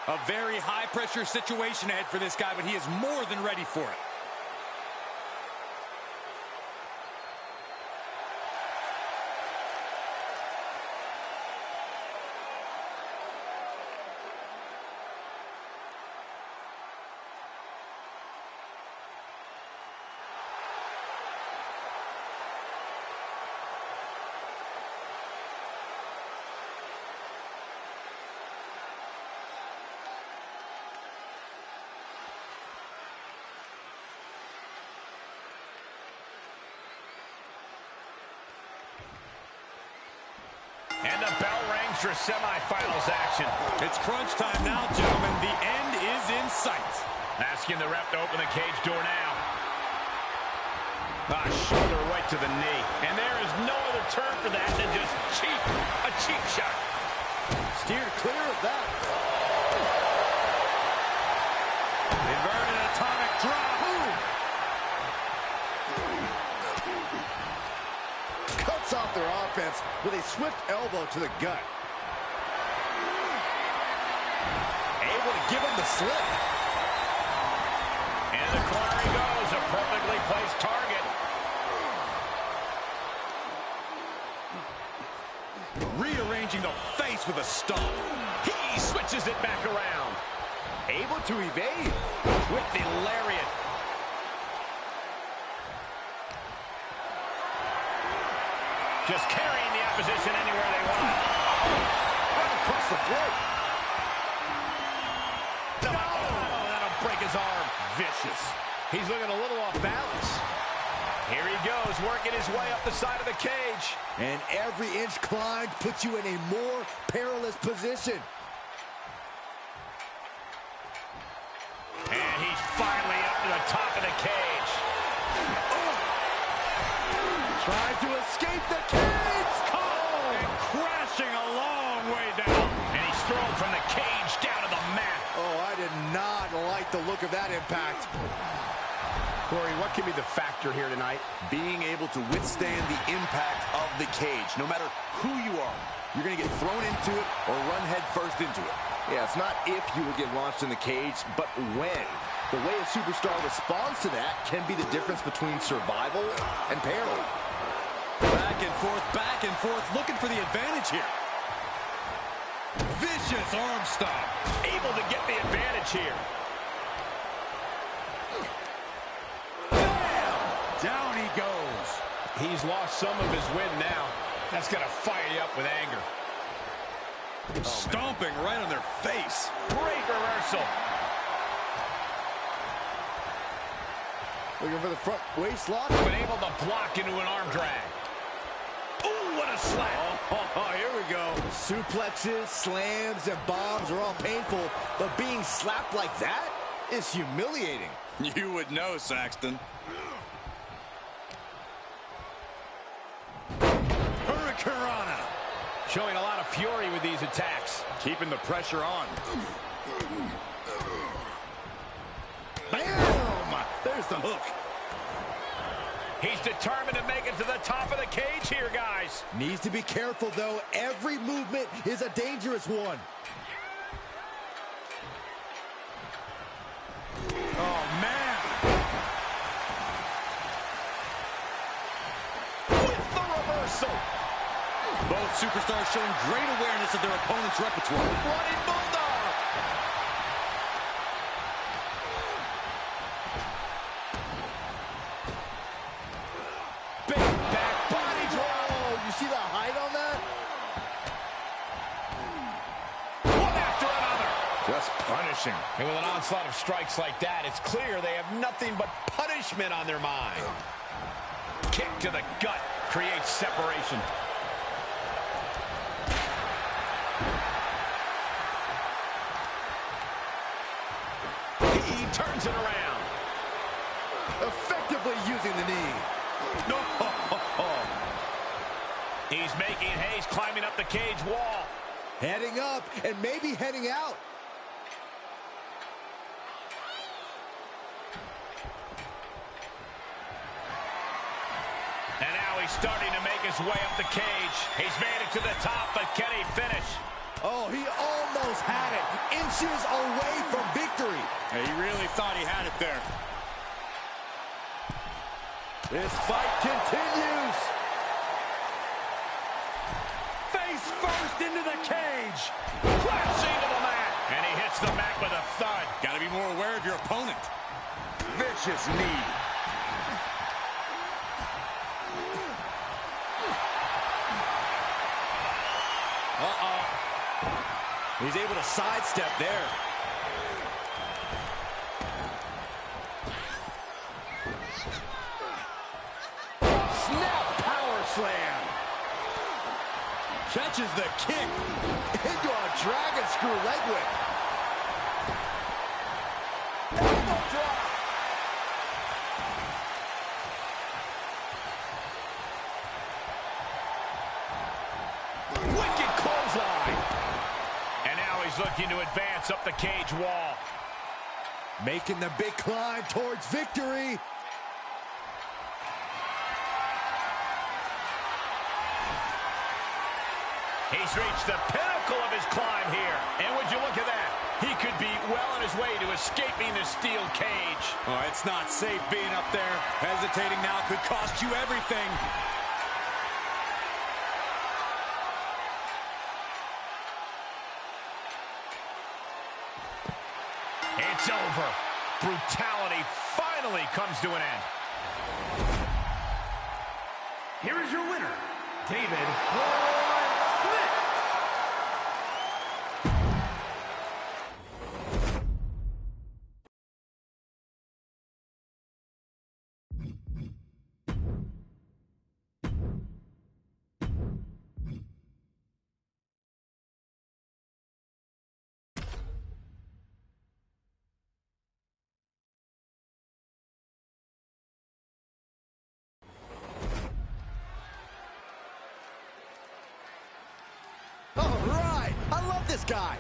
A very high-pressure situation ahead for this guy, but he is more than ready for it. And the bell rings for semifinals action. It's crunch time now, gentlemen. The end is in sight. Asking the ref to open the cage door now. Shoulder right to the knee. And there is no other term for that than just cheap. A cheap shot. Steered clear of that. Inverted atomic drop. Cuts off their offense with a swift elbow to the gut. Able to give him the slip. And the corner he goes. A perfectly placed target. Rearranging the face with a stomp. He switches it back around. Able to evade With the lariat. Just carrying the opposition anywhere they want. right across the throat. Oh, that'll break his arm. Vicious. He's looking a little off balance. Here he goes, working his way up the side of the cage. And every inch climbed puts you in a more perilous position. And he's finally up to the top of the cage. Trying to escape the cage. Caught and crashing a long way down. And he's thrown from the cage down to the mat. Oh, I did not like the look of that impact. Corey, what can be the factor here tonight? Being able to withstand the impact of the cage. No matter who you are, you're going to get thrown into it or run head first into it. Yeah, it's not if you will get launched in the cage, but when. The way a superstar responds to that can be the difference between survival and peril. Back and forth, looking for the advantage here. Vicious arm stomp. Able to get the advantage here. Down he goes. He's lost some of his wind now. That's going to fire you up with anger. Stomping right on their face. Great reversal. Looking for the front waist lock. Been able to block into an arm drag. Ooh, what a slap. Oh, here we go. Suplexes, slams, and bombs are all painful, but being slapped like that is humiliating. You would know, Saxton. Hurricanrana. Showing a lot of fury with these attacks. Keeping the pressure on. Bam! There's the hook. He's determined to make it to the top of the cage here, guys. Needs to be careful, though. Every movement is a dangerous one. Oh, man. With the reversal. Both superstars showing great awareness of their opponent's repertoire. Running bulldog. Big back body drop. Oh, you see the height on that? One after another. Just punishing. And with an onslaught of strikes like that, it's clear they have nothing but punishment on their mind. Kick to the gut creates separation. He turns it around. Effectively using the knee. No. He's making haste, climbing up the cage wall. Heading up and maybe heading out. And now he's starting to make his way up the cage. He's made it to the top, but can he finish? Oh, he almost had it. Inches away from victory. Yeah, he really thought he had it there. This fight continues. Face first into the cage. Crashing to the mat. And he hits the mat with a thud. Got to be more aware of your opponent. Vicious knee. He's able to sidestep there. Snap power slam. catches the kick. Into a dragon screw leg whip. Elbow drop. Wicked clothesline. And now he's looking to advance up the cage wall. Making the big climb towards victory. He's reached the pinnacle of his climb here. And would you look at that? He could be well on his way to escaping the steel cage. Oh, it's not safe being up there. Hesitating now could cost you everything. It's over. Brutality finally comes to an end. Here is your winner, David Smith. All right, I love this guy.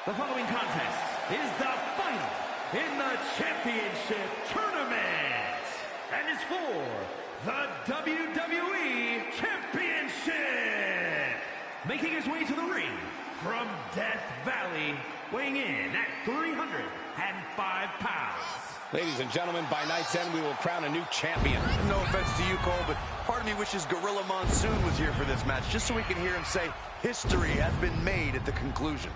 The following contest is the final in the championship tournament and is for the WWE Championship. Making his way to the ring from Death Valley, weighing in at 305 pounds. Ladies and gentlemen, by night's end, we will crown a new champion. No offense to you, Cole, but part of me wishes Gorilla Monsoon was here for this match, just so we can hear him say, history has been made at the conclusion.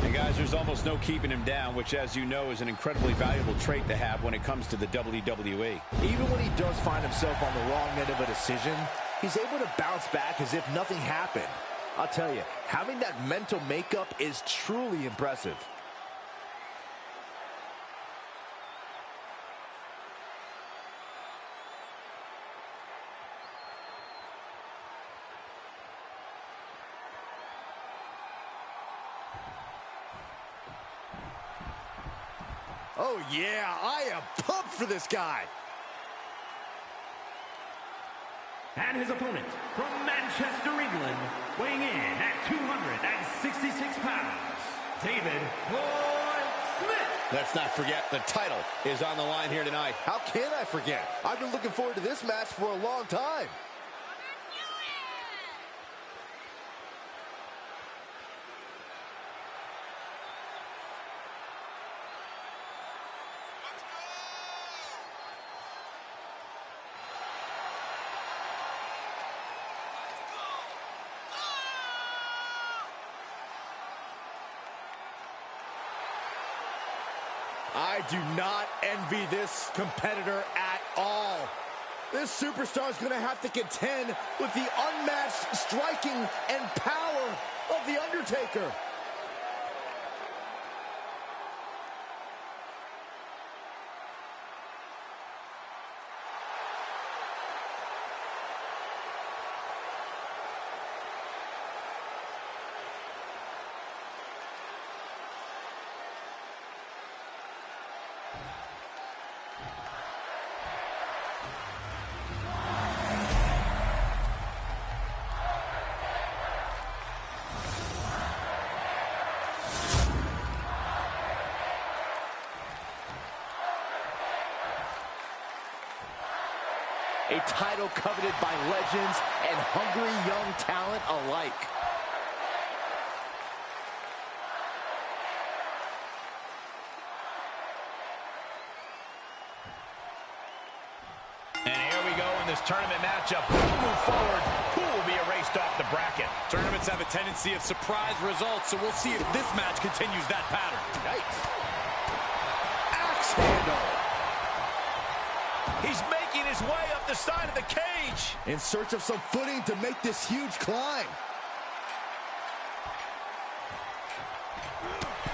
And guys, there's almost no keeping him down, which, as you know, is an incredibly valuable trait to have when it comes to the WWE. Even when he does find himself on the wrong end of a decision, he's able to bounce back as if nothing happened. I'll tell you, having that mental makeup is truly impressive. Oh, yeah, I am pumped for this guy. And his opponent from Manchester, England, weighing in at 266 pounds, David Smith. Let's not forget, the title is on the line here tonight. How can I forget? I've been looking forward to this match for a long time. I do not envy this competitor at all. This superstar is going to have to contend with the unmatched striking and power of The Undertaker. a title coveted by legends and hungry young talent alike. And here we go in this tournament matchup. Who will move forward? Who will be erased off the bracket? Tournaments have a tendency of surprise results, so we'll see if this match continues that pattern. Yikes. Axe handle. He's making his way up the side of the cage. In search of some footing to make this huge climb.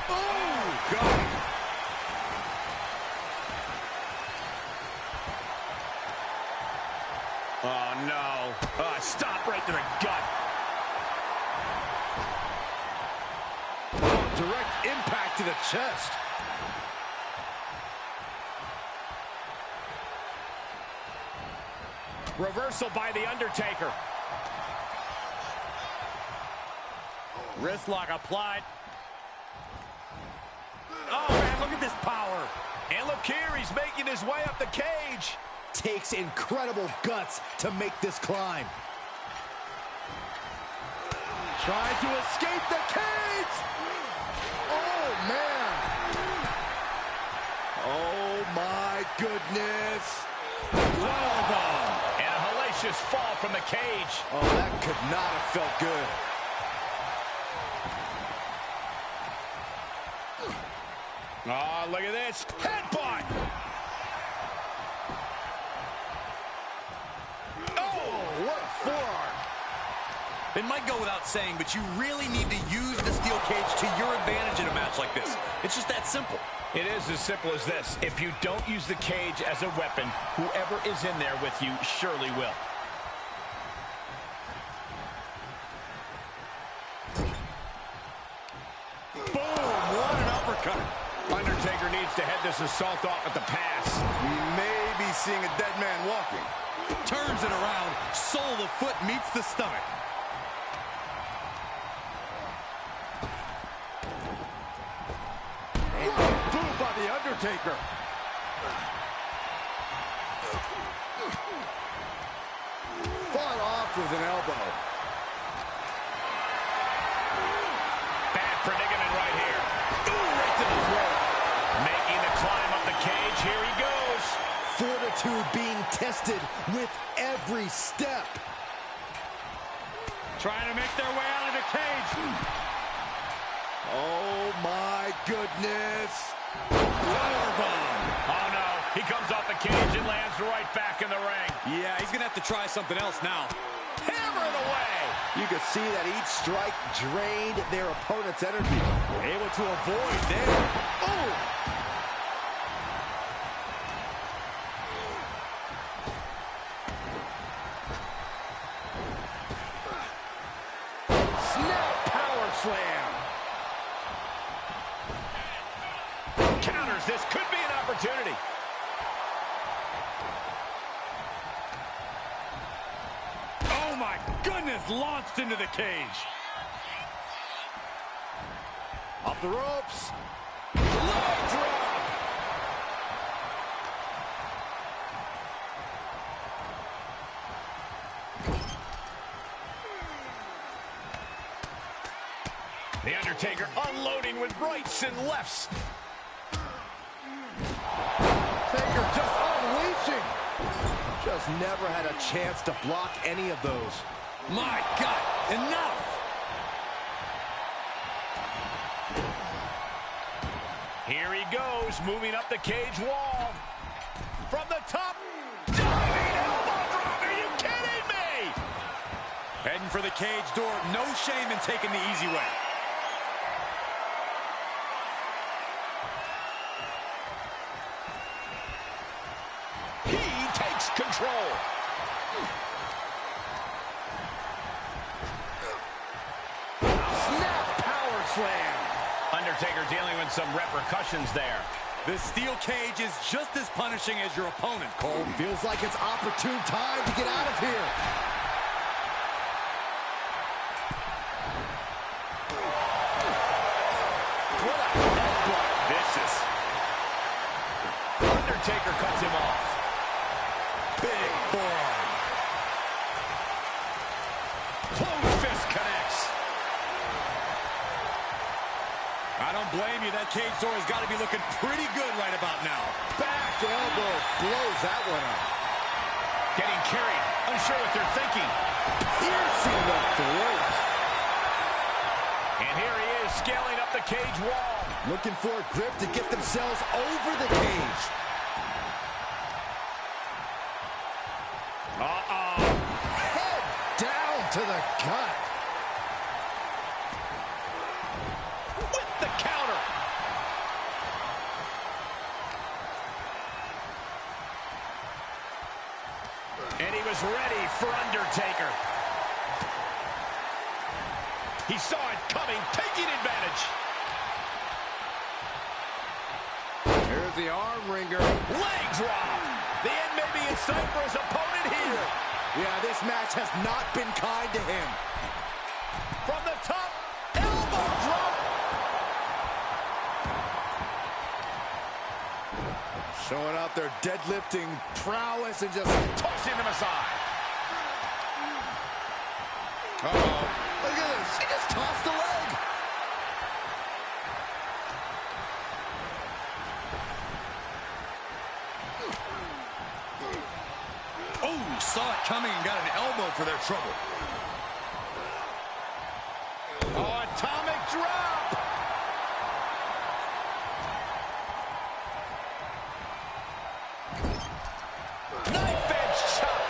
Oh, God. Oh, no. Stop right to the gut. Oh, direct impact to the chest. Reversal by The Undertaker. Wrist lock applied. Oh, man, look at this power. And look here, he's making his way up the cage. Takes incredible guts to make this climb. Trying to escape the cage. Oh, man. Oh, my goodness. Well done. And a hellacious fall from the cage. Oh, that could not have felt good. Oh, look at this. Headbutt. What a forearm. It might go without saying, but you really need to use the steel cage to your advantage in a match like this. It's just that simple. It is as simple as this. If you don't use the cage as a weapon, whoever is in there with you surely will. Boom! What an uppercut. Undertaker needs to head this assault off at the pass. We may be seeing a dead man walking. Turns it around. Sole of the foot meets the stomach. Boom by The Undertaker. Fought off with an elbow. Bad predicament right here. Ooh, right to the throat. Making the climb up the cage. Here he goes. Fortitude being tested with every step. Trying to make their way out of the cage. Oh, my goodness. Powerbomb. Oh, no. He comes off the cage and lands right back in the ring. Yeah, he's going to have to try something else now. Hammer of the way. You can see that each strike drained their opponent's energy. Able to avoid there. Oh! Snap power slam. Counters. This could be an opportunity. Oh, my goodness. Launched into the cage. Off the ropes. Low drop. The Undertaker unloading with rights and lefts. Taker just unleashing. Just never had a chance to block any of those. My God, enough! Here he goes, moving up the cage wall. From the top, diving elbow drop. Are you kidding me? Heading for the cage door. No shame in taking the easy way. He takes control. Snap power slam. Undertaker dealing with some repercussions there. The steel cage is just as punishing as your opponent, Cole. Feels like it's opportune time to get out of here. What a headbutt. Vicious. Undertaker cuts him off. Big forearm. that cage door has got to be looking pretty good right about now. Back elbow blows that one up. Getting carried. Unsure what they're thinking. Piercing the throat. And here he is scaling up the cage wall. Looking for a grip to get themselves over the cage. Head down to the gut. With the counter. And he was ready for Undertaker. He saw it coming, taking advantage. Here's the arm wringer. Leg drop. The end may be in sight for his opponent here. Yeah, this match has not been kind to him. From the top, elbow drop. Showing out their deadlifting prowess and just Tossing them aside. uh-oh. Look at this. She just tossed the leg. Oh, saw it coming and got an elbow for their trouble. Oh, atomic drop. Knife edge chop.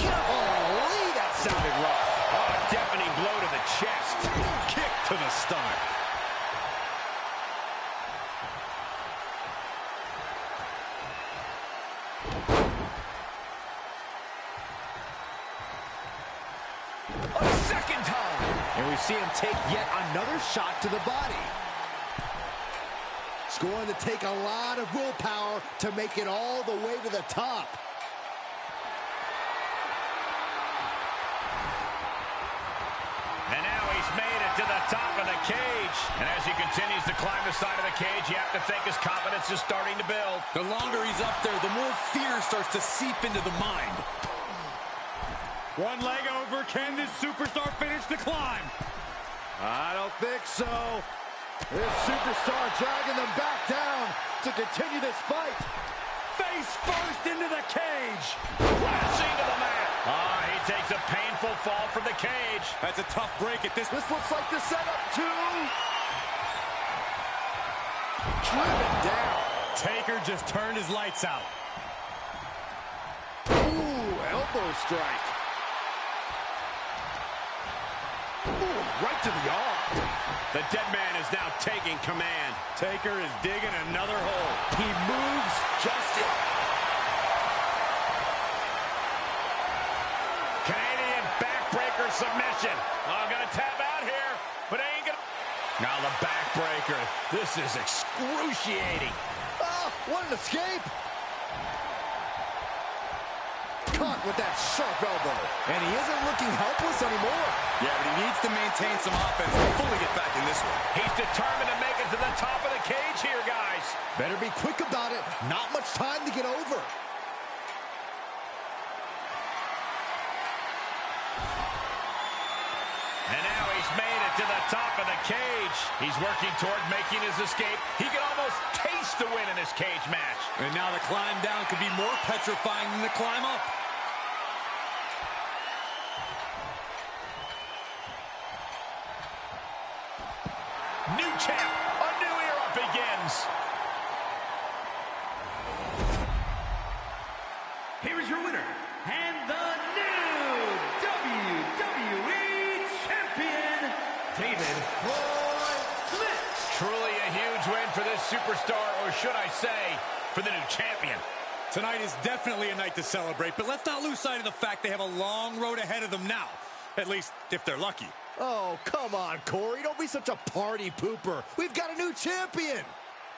Golly, that sounded rough. Oh, a deafening blow to the chest. Kick to the stomach. A second time. And we see him take yet another shot to the body. It's going to take a lot of willpower to make it all the way to the top. And now he's made it to the top of the cage. And as he continues to climb the side of the cage, you have to think his confidence is starting to build. The longer he's up there, the more fear starts to seep into the mind. One leg over. Can this superstar finish the climb? I don't think so. This superstar dragging them back down to continue this fight. Face first into the cage. Crashing to the mat. He takes a painful fall from the cage. That's a tough break at this. This looks like the setup to driven down. Taker just turned his lights out. Ooh, elbow strike. Ooh, right to the arm. The dead man is now taking command. Taker is digging another hole. He moves just it. Canadian backbreaker submission. I'm gonna tap out here, but ain't gonna. Now the backbreaker. This is excruciating. Oh, what an escape. Caught with that sharp elbow. And he isn't looking helpless anymore. Yeah, but he needs to maintain some offense to fully get back in this one. He's determined to make it to the top of the cage here, guys. Better be quick about it. Not much time to get over. And now he's made it to the top of the cage. He's working toward making his escape. He can almost taste the win in this cage match. And now the climb down could be more petrifying than the climb up. New champ, a new era begins. Here is your winner, and the new WWE Champion, David Smith. Truly a huge win for this superstar, or should I say, for the new champion. Tonight is definitely a night to celebrate, but let's not lose sight of the fact they have a long road ahead of them now. At least, if they're lucky. Oh, come on, Corey. Don't be such a party pooper. We've got a new champion.